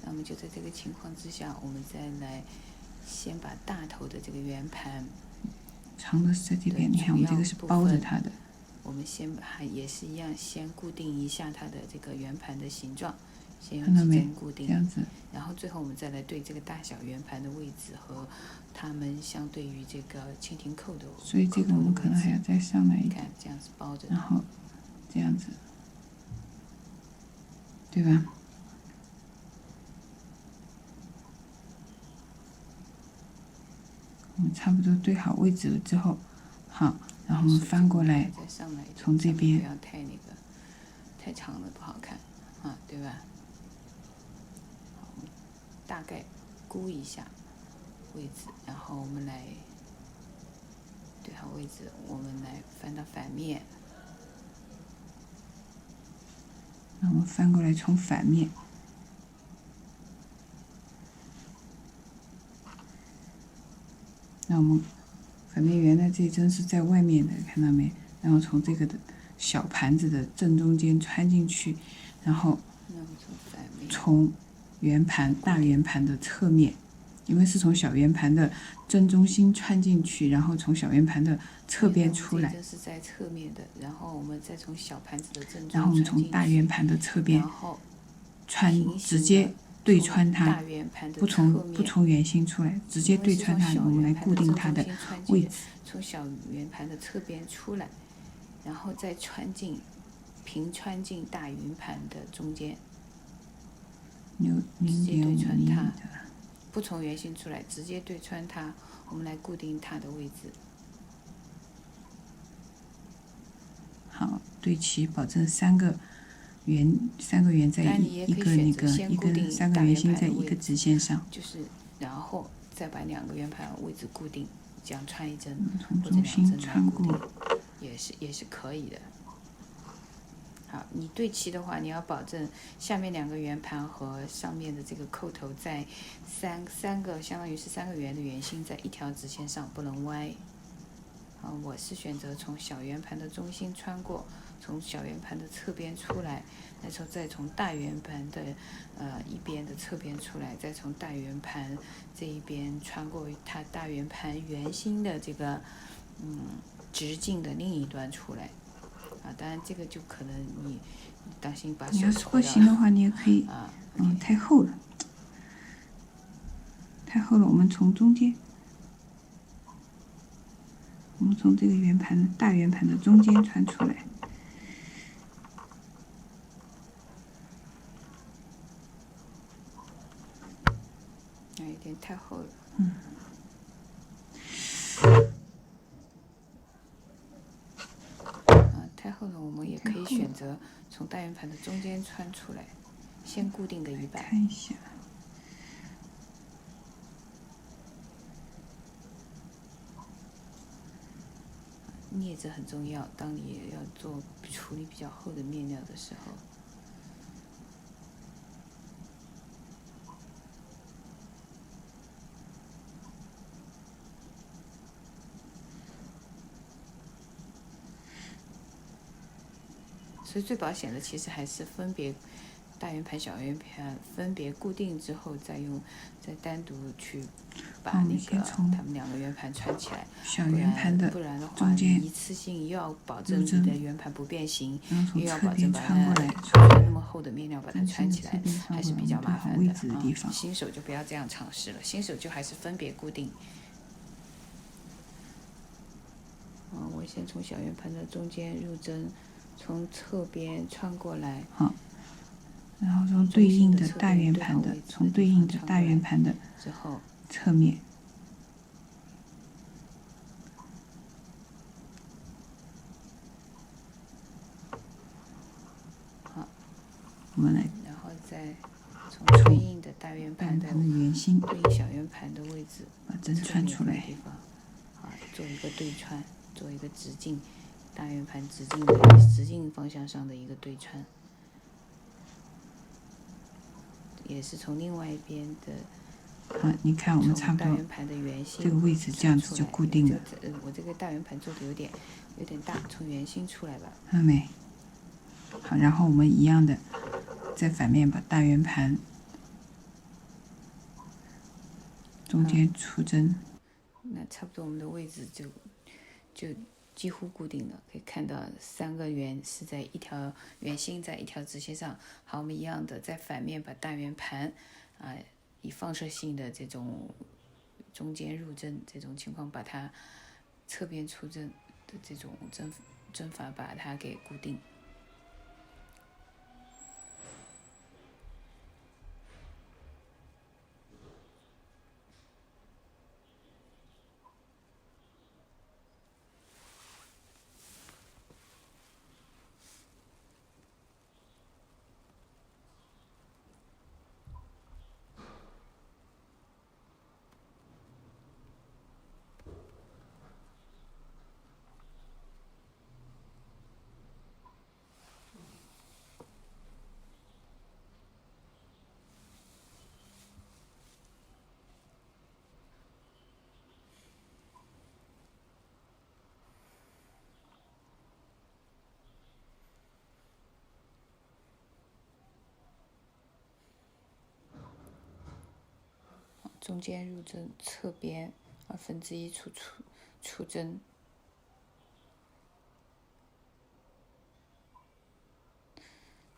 那我们就在这个情况之下，我们再来先把大头的这个圆盘，长的是在这边，你看我们这个是包着它的。我们先也是一样，先固定一下它的这个圆盘的形状，先用指针固定，这样子。然后最后我们再来对这个大小圆盘的位置和它们相对于这个蜻蜓扣的，所以这个我们可能还要再上来一点，看这样子包着，然后这样子，对吧？我们差不多对好位置了之后，好，然后我们翻过来，从这边不要太那个太长了不好看啊，对吧？好，大概估一下位置，然后我们来对好位置，我们来翻到反面，然后我们翻过来从反面。那我们反面圆的这一针是在外面的，看到没？然后从这个的小盘子的正中间穿进去，然后从大圆盘的侧面，因为是从小圆盘的正中心穿进去，然后从小圆盘的侧边出来。这是在侧面的，然后我们再从小盘子的正中，然后我们从大圆盘的侧边直接对穿它，不从圆心出来，直接对穿它，我们来固定它的位置。从小圆盘的侧边出来，然后再平穿进大圆盘的中间，直接对穿它，不从圆心出来，直接对穿它，我们来固定它的位置。好，对齐，保证三个圆在一个三个圆心在一个直线上。就是，然后再把两个圆盘位置固定，这样穿一针或者2针穿过，也是可以的。好，你对齐的话，你要保证下面两个圆盘和上面的这个扣头在三个相当于是3个圆的圆心在一条直线上，不能歪。我是选择从小圆盘的中心穿过，从小圆盘的侧边出来，再从大圆盘的一边的侧边出来，再从大圆盘这一边穿过它大圆盘圆心的这个直径的另一端出来。当然这个就可能你当心把手你要是不行的话，你也可以太厚了，我们从中间。我们从这个大圆盘的中间穿出来，有点太厚了。太厚了，我们也可以选择从大圆盘的中间穿出来，先固定个100。看一下。镊子很重要，当你要处理比较厚的面料的时候。所以最保险的其实还是分别大圆盘、小圆盘分别固定之后，再单独去把那个它们两个圆盘穿起来。小圆盘的不然的话，你一次性又要保证你的圆盘不变形，又要保证把它那么厚的面料把它穿起来，还是比较麻烦的。新手就不要这样尝试了，新手就还是分别固定。我先从小圆盘的中间入针，从侧边穿过来。好，然后从对应的大圆盘的之后侧面。好，我们来，然后再从对应的大圆盘的圆心对应小圆盘的位置把针穿出来，做一个对穿，做一个直径，大圆盘直径方向上的一个对穿，也也是从另外一边的。你看我们差不多这个位置这样子就固定了。我这个大圆盘做的有点大，从圆心出来吧。看到没？好，然后我们一样的在反面把大圆盘中间出针。那差不多我们的位置就几乎固定了，可以看到3个圆是在一条圆心在一条直线上。好，我们一样的在反面把大圆盘以放射性的这种中间入针这种情况，把它侧边出针的这种针法把它给固定。中间入针，侧边1/2出针。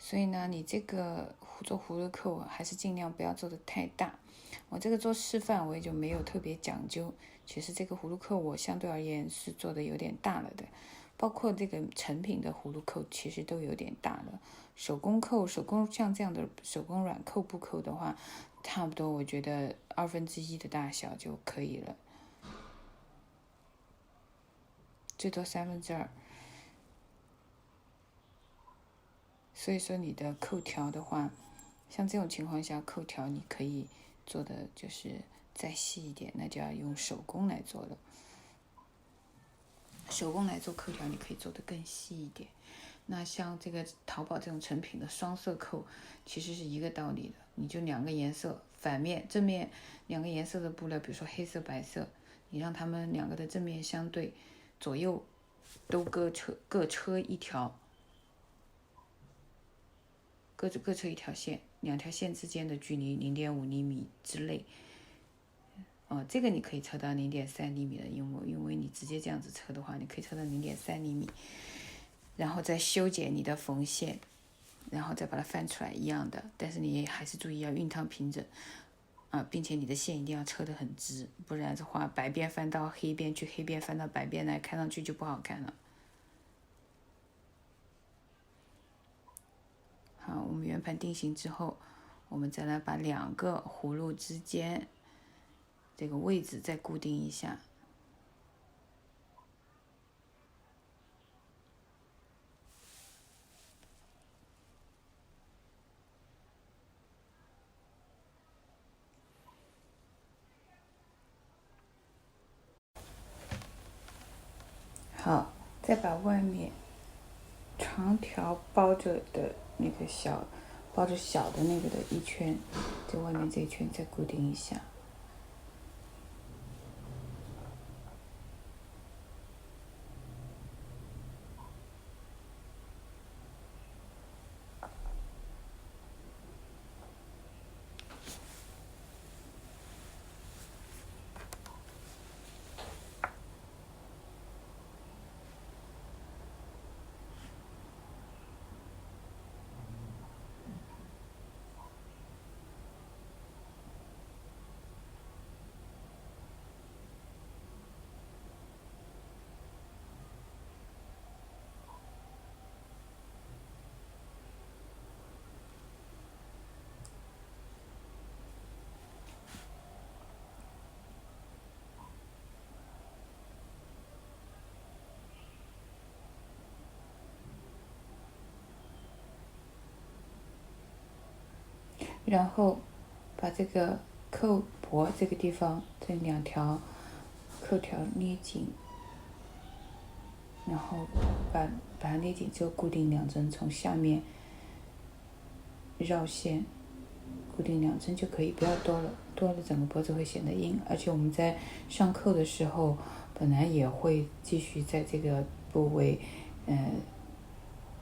所以呢，你这个做葫芦扣还是尽量不要做的太大。我这个做示范我也就没有特别讲究。其实这个葫芦扣我相对而言是做的有点大了的，包括这个成品的葫芦扣其实都有点大了。手工像这样的手工软扣布扣的话，差不多我觉得1/2的大小就可以了，最多2/3。所以说你的扣条的话，像这种情况下扣条你可以做的就是再细一点，那就要用手工来做了。手工来做扣条你可以做的更细一点。那像这个淘宝这种成品的双色扣其实是一个道理的，你就2个颜色，反面正面2个颜色的布料，比如说黑色白色，你让它们2个的正面相对，左右都各车一条，各车一条线，2条线之间的距离0.5厘米之内。这个你可以测到0.3厘米的，因为你直接这样子测的话，你可以测到0.3厘米。然后再修剪你的缝线，然后再把它翻出来一样的，但是你还是注意要熨烫平整并且你的线一定要车得很直，不然的话白边翻到黑边去，黑边翻到白边来，看上去就不好看了。好，我们圆盘定型之后，我们再来把2个葫芦之间这个位置再固定一下。好，再把外面长条包着的那个包着小的那个的一圈，在外面这一圈再固定一下。然后把这个扣脖这个地方这2条扣条捏紧，然后把它捏紧之后固定2针，从下面绕线固定2针就可以，不要多了，多了整个脖子会显得硬。而且我们在上扣的时候，本来也会继续在这个部位，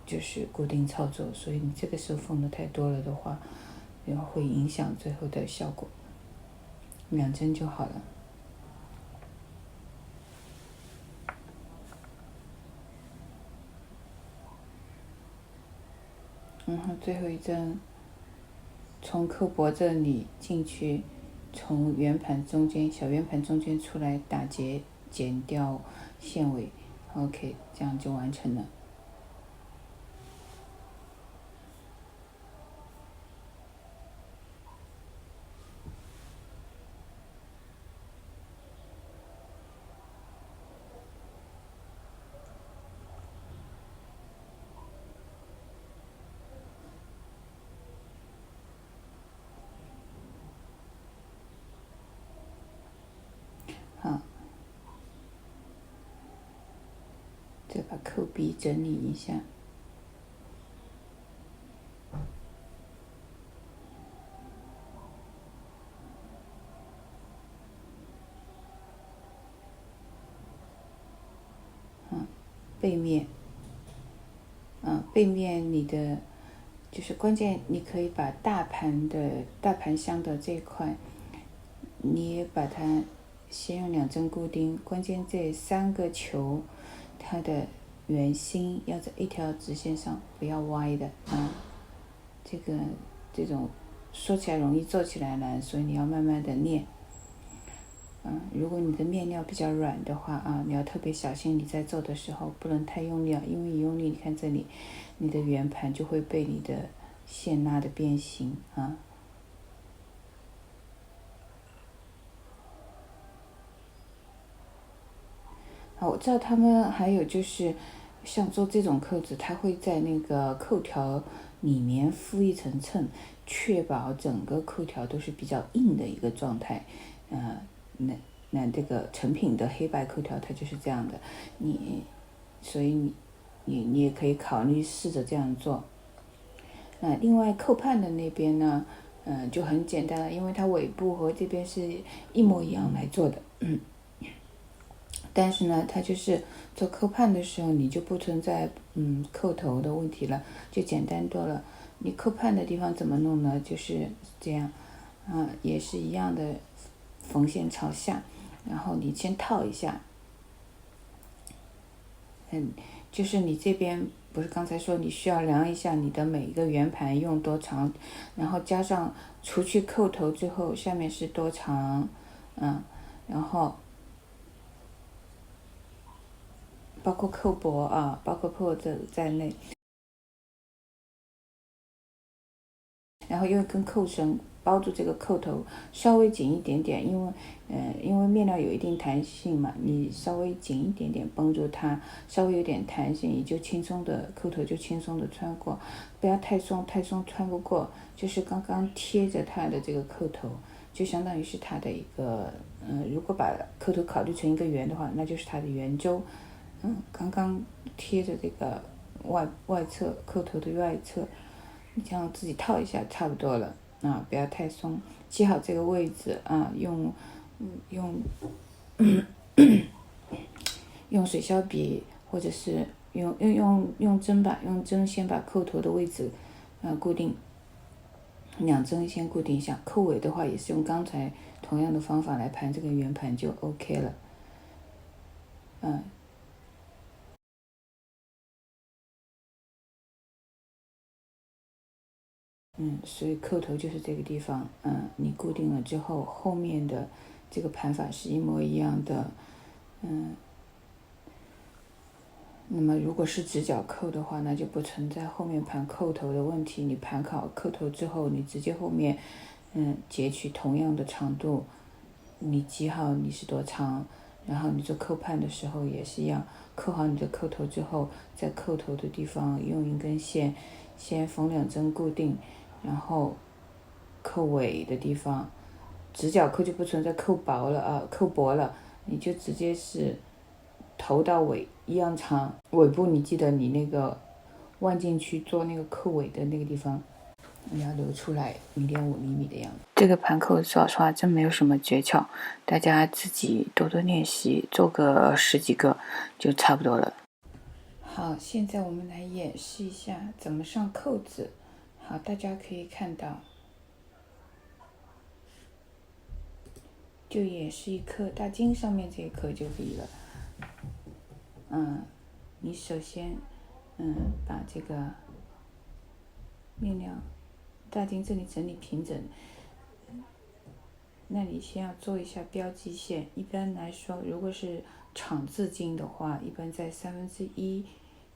就是固定操作，所以你这个时候缝的太多了的话，然后会影响最后的效果。2针就好了。然后最后一针，从扣脖这里进去，从圆盘中间小圆盘中间出来打结，剪掉线尾 ，OK， 这样就完成了。好，再把扣鼻整理一下。背面，背面你的就是关键，你可以把大盘箱的这一块，你也把它先用2针固定。关键这3个球，它的圆心要在一条直线上，不要歪的啊。这种说起来容易，做起来难，所以你要慢慢的练。如果你的面料比较软的话啊，你要特别小心，你在做的时候不能太用力，因为一用力，你看这里，你的圆盘就会被你的线拉的变形啊。好，我知道他们还有就是像做这种扣子，它会在那个扣条里面敷一层衬，确保整个扣条都是比较硬的一个状态。那这个成品的黑白扣条它就是这样的，所以你也可以考虑试着这样做。另外扣判的那边呢，就很简单了，因为它尾部和这边是一模一样来做的，但是呢，它就是做扣判的时候，你就不存在扣头的问题了，就简单多了。你扣判的地方怎么弄呢？就是这样，也是一样的，缝线朝下，然后你先套一下，就是你这边不是刚才说你需要量一下你的每一个圆盘用多长，然后加上除去扣头之后下面是多长，然后包括扣脖啊，包括扣子在内，然后用一根扣绳包住这个扣头，稍微紧一点点，因为面料有一定弹性嘛，你稍微紧一点点绷住它，稍微有点弹性，你就轻松的扣头就轻松的穿过，不要太松，太松穿不过，就是刚刚贴着它的这个扣头，就相当于是它的一个，如果把扣头考虑成一个圆的话，那就是它的圆周，刚刚贴着这个外侧扣头的外侧。你这样自己套一下差不多了不要太松，记好这个位置用水削笔或者是用针吧，用针先把扣头的位置固定，2针先固定一下，扣尾的话也是用刚才同样的方法来盘这个圆盘就 OK 了，所以扣头就是这个地方，你固定了之后，后面的这个盘法是一模一样的，那么如果是直角扣的话，那就不存在后面盘扣头的问题。你盘好扣头之后，你直接后面，截取同样的长度，你记好你是多长，然后你做扣判的时候也是一样，扣好你的扣头之后，在扣头的地方用一根线先缝2针固定，然后扣尾的地方，直角扣就不存在扣薄了扣薄了，你就直接是头到尾一样长，尾部你记得你那个弯进去做那个扣尾的那个地方，你要留出来0.5厘米的样子。这个盘扣说实话真没有什么诀窍，大家自己多多练习，做个10几个就差不多了。好，现在我们来演示一下怎么上扣子。好，大家可以看到，就演示一颗大金上面这一颗就可以了。你首先，把这个面料大金这里整理平整，那你先要做一下标记线。一般来说，如果是厂字金的话，一般在1/3，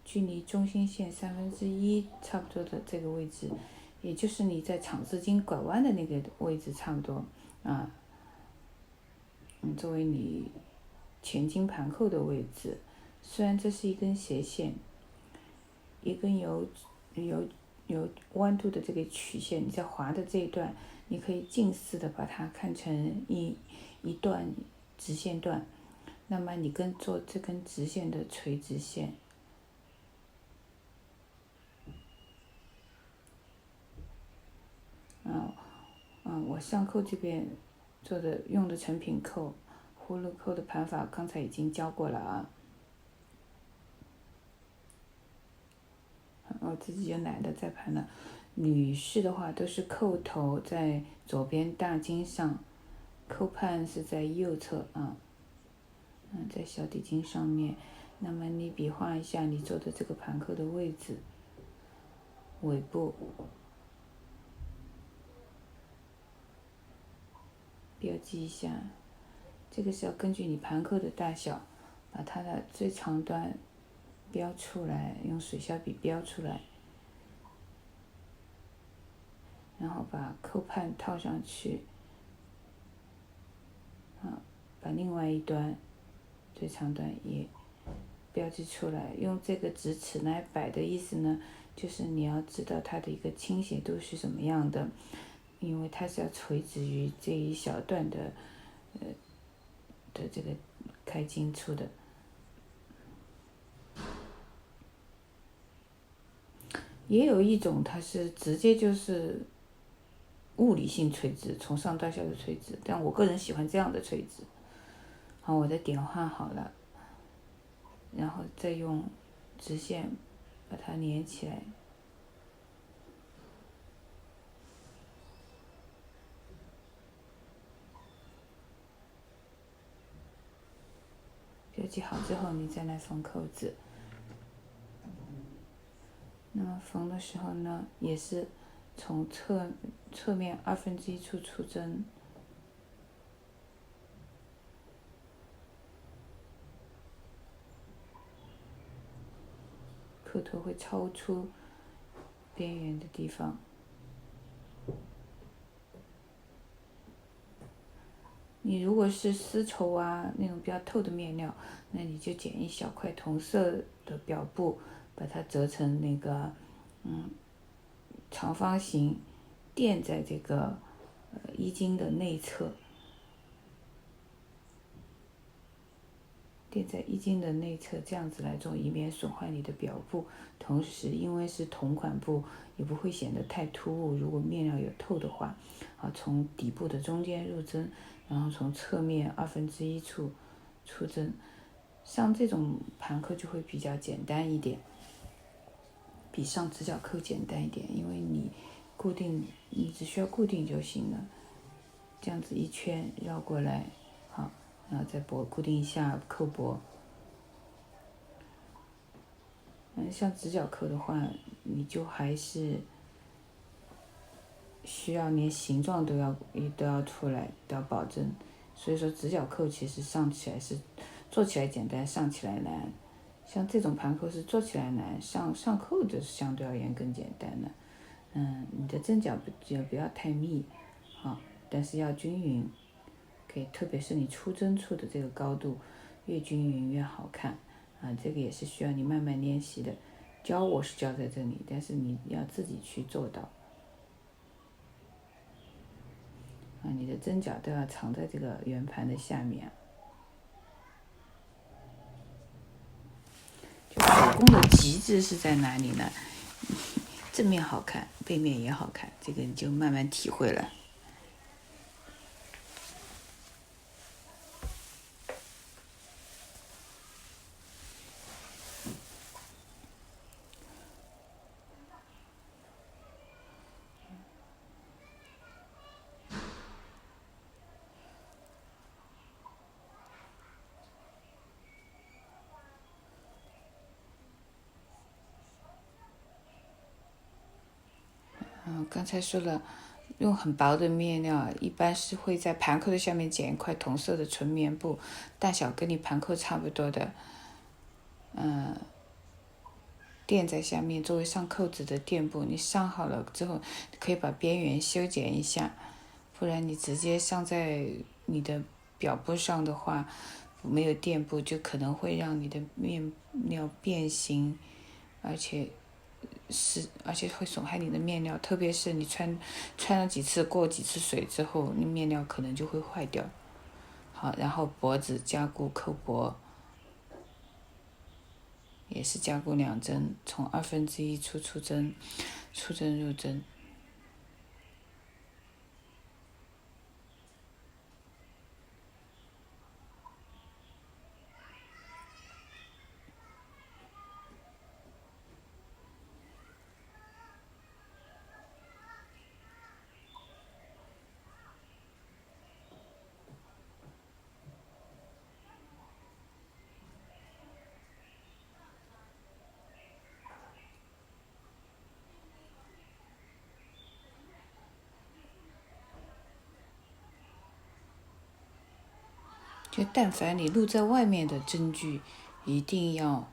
距离中心线1/3差不多的这个位置，也就是你在厂字金拐弯的那个位置差不多啊。作为你前金盘扣的位置，虽然这是一根斜线，一根有弯度的这个曲线，你在划的这一段，你可以近似的把它看成一段直线段，那么你做这根直线的垂直线。我上扣这边用的成品扣，葫芦扣的盘法刚才已经教过了啊。我自己就懒得再盘了。女士的话都是扣头在左边大金上，扣判是在右侧啊，在小底金上面。那么你比划一下你做的这个盘扣的位置，尾部标记一下，这个是要根据你盘扣的大小，把它的最长端标出来，用水削笔标出来，然后把扣判套上去，把另外一端最长端也标记出来。用这个直尺来摆的意思呢，就是你要知道它的一个倾斜度是什么样的，因为它是要垂直于这一小段的这个开金处的。也有一种它是直接就是物理性垂直，从上到下的垂直，但我个人喜欢这样的垂直。好，我的点画好了，然后再用直线把它连起来。标记好之后，你再来缝扣子。那么缝的时候呢，也是从侧面1/2处出针，扣头会超出边缘的地方。你如果是丝绸啊那种比较透的面料，那你就剪一小块同色的表布，把它折成那个长方形，垫在这个衣襟的内侧，垫在衣襟的内侧，这样子来做，以免损坏你的表布。同时，因为是同款布，也不会显得太突兀。如果面料有透的话，从底部的中间入针，然后从侧面1/2处出针，上这种盘扣就会比较简单一点，比上直角扣简单一点，因为你只需要固定就行了。这样子一圈绕过来，好，然后再固定一下扣脖。像直角扣的话，你就还是需要连形状都要出来，都要保证。所以说直角扣其实做起来简单，上起来难。像这种盘扣是做起来难，上扣的相对而言更简单的。你的针脚不要太密，但是要均匀，特别是你出针处的这个高度越均匀越好看。这个也是需要你慢慢练习的。我是教在这里，但是你要自己去做到。你的针脚都要藏在这个圆盘的下面。就手工的极致是在哪里呢？正面好看，背面也好看，这个你就慢慢体会了。刚才说了，用很薄的面料，一般是会在盘扣的下面剪一块同色的纯棉布，大小跟你盘扣差不多的，垫在下面作为上扣子的垫布。你上好了之后，可以把边缘修剪一下，不然你直接上在你的表布上的话，没有垫布就可能会让你的面料变形，而且会损害你的面料，特别是你穿了几次过几次水之后，你面料可能就会坏掉。好，然后脖子加固扣脖，也是加固2针，从1/2出针，出针入针。就但凡你露在外面的针距，一定要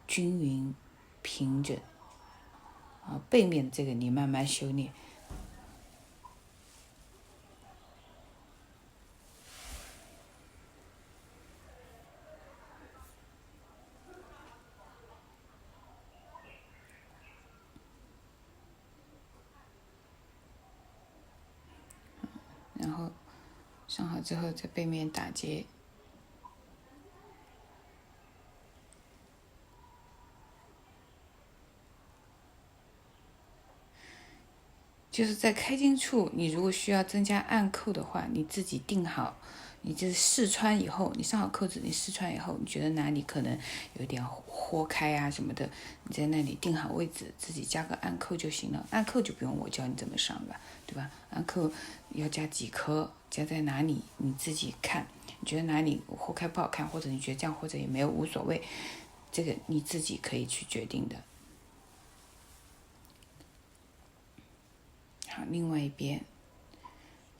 均匀平整。背面这个你慢慢修炼。然后上好之后，在背面打结。就是在开襟处，你如果需要增加暗扣的话，你自己定好，你就是试穿以后，你上好扣子，你试穿以后，你觉得哪里可能有点豁开啊什么的，你在那里定好位置，自己加个暗扣就行了。暗扣就不用我教你怎么上了，对吧？暗扣要加几颗，加在哪里你自己看，你觉得哪里豁开不好看，或者你觉得这样或者也没有无所谓，这个你自己可以去决定的。好，另外一边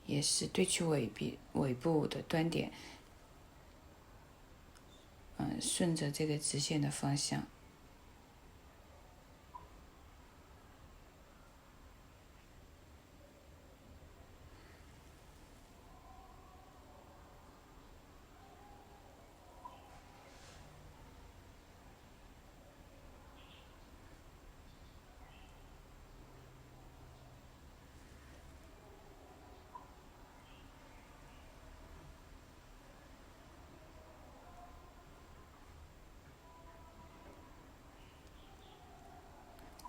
也是对去尾部的端点，顺着这个直线的方向。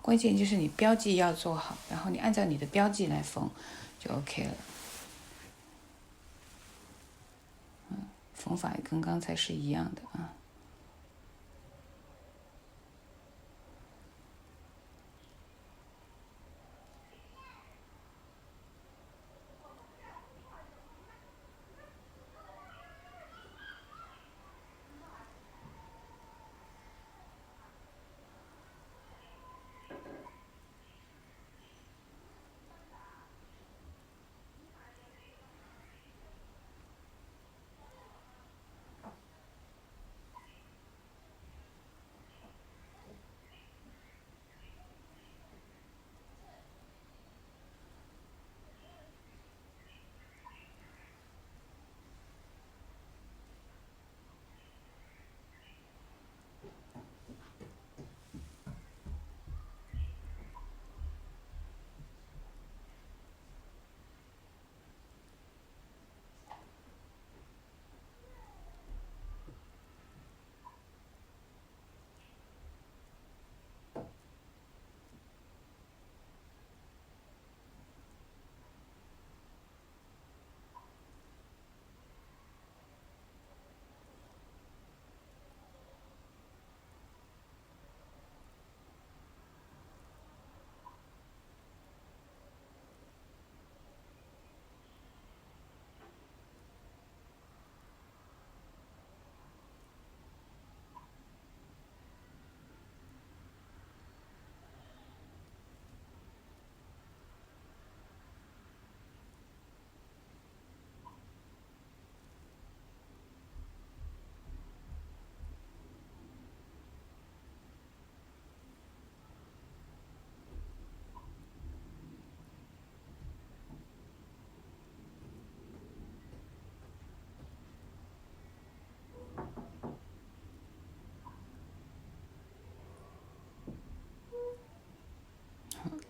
关键就是你标记要做好，然后你按照你的标记来缝，就 OK 了。缝法也跟刚才是一样的啊。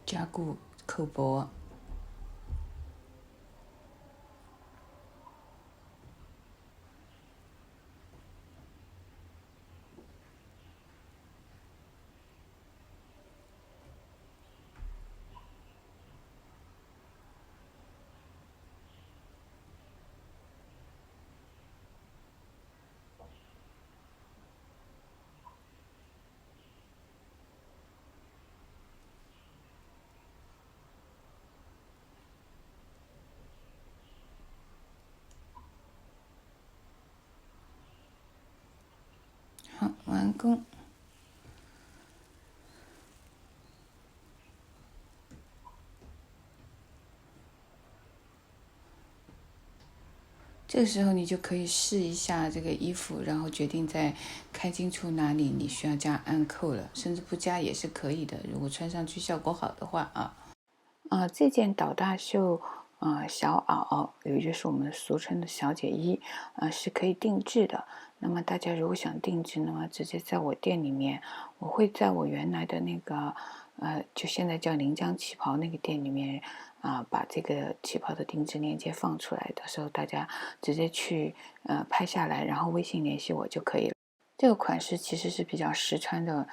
加固扣脖。好，完工。这个时候你就可以试一下这个衣服，然后决定在开襟处哪里你需要加暗扣了，甚至不加也是可以的，如果穿上去效果好的话这件倒大袖小袄，也就是我们俗称的小姐衣是可以定制的。那么大家如果想定制，那么直接在我店里面，我会在我原来的那个就现在叫临江旗袍那个店里面把这个旗袍的定制链接放出来，到时候大家直接去拍下来，然后微信联系我就可以了。这个款式其实是比较实穿的，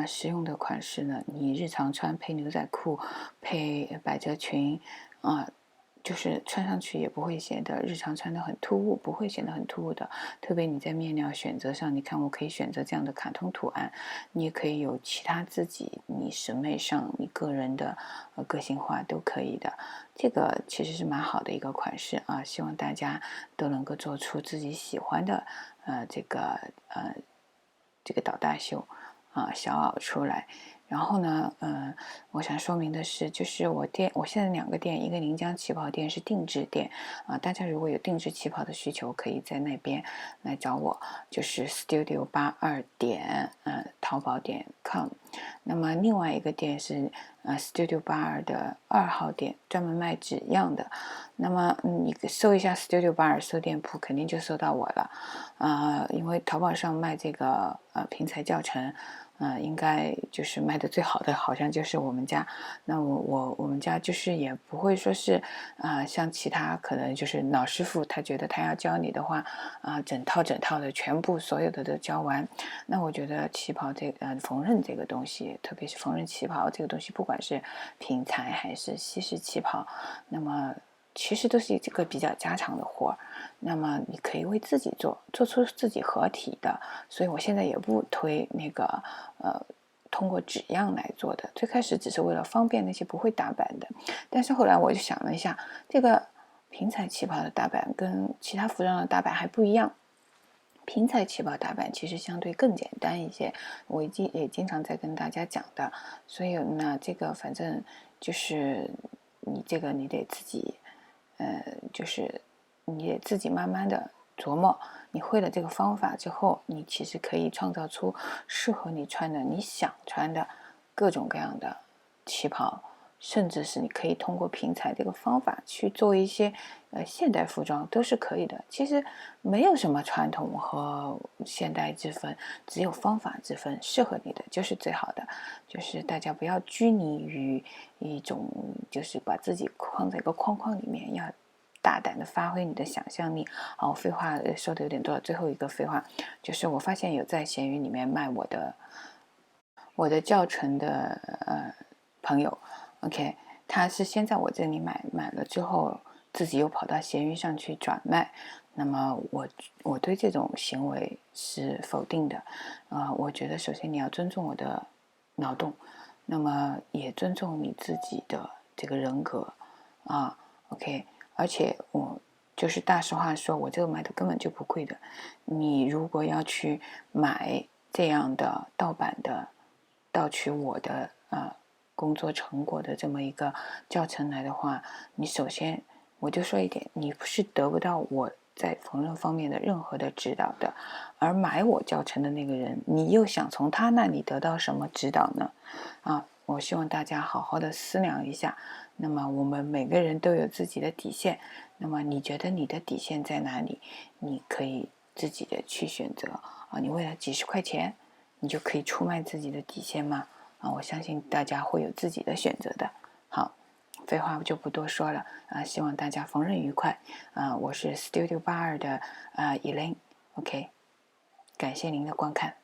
实用的款式呢。你日常穿配牛仔裤，配百褶裙，就是穿上去也不会显得日常穿的很突兀，不会显得很突兀的。特别你在面料选择上，你看我可以选择这样的卡通图案，你也可以有其他自己你审美上你个人的个性化都可以的。这个其实是蛮好的一个款式希望大家都能够做出自己喜欢的这个倒大袖小袄出来。然后呢，我想说明的是，就是我现在2个店，一个临江旗袍店是定制店大家如果有定制旗袍的需求，可以在那边来找我，就是 studio82点淘宝点 com。那么另外一个店是studio82的2号店，专门卖纸样的。那么你搜一下 studio82搜店铺，肯定就搜到我了因为淘宝上卖这个平裁教程。应该就是卖的最好的，好像就是我们家。那我们家就是也不会说是像其他可能就是老师傅，他觉得他要教你的话整套的全部所有的都教完。那我觉得旗袍缝纫这个东西，特别是缝纫旗袍这个东西，不管是平裁还是西式旗袍，那么其实都是这个比较家常的活儿。那么你可以为自己做出自己合体的，所以我现在也不推那个通过纸样来做的。最开始只是为了方便那些不会打板的，但是后来我就想了一下，这个平裁旗袍的打板跟其他服装的打板还不一样。平裁旗袍打板其实相对更简单一些，我也经常在跟大家讲的。所以呢，这个反正就是你得自己就是你得自己慢慢的琢磨。你会了这个方法之后，你其实可以创造出适合你穿的你想穿的各种各样的旗袍，甚至是你可以通过平裁这个方法去做一些现代服装都是可以的。其实没有什么传统和现代之分，只有方法之分，适合你的就是最好的。就是大家不要拘泥于一种就是把自己框在一个框框里面，要大胆的发挥你的想象力。好，废话说的有点多了，最后一个废话就是我发现有在闲鱼里面卖我的教程的朋友 OK， 他是先在我这里买了之后，自己又跑到闲鱼上去转卖。那么我对这种行为是否定的我觉得首先你要尊重我的劳动，那么也尊重你自己的这个人格OK。而且我就是大实话说，我这个买的根本就不贵的。你如果要去买这样的盗版的盗取我的工作成果的这么一个教程来的话，你首先我就说一点，你是得不到我在缝纫方面的任何的指导的。而买我教程的那个人，你又想从他那里得到什么指导呢？我希望大家好好的思量一下。那么我们每个人都有自己的底线，那么你觉得你的底线在哪里？你可以自己的去选择你为了几十块钱，你就可以出卖自己的底线吗？我相信大家会有自己的选择的。好，废话就不多说了希望大家缝纫愉快我是 Studio 82的Elaine，OK，感谢您的观看。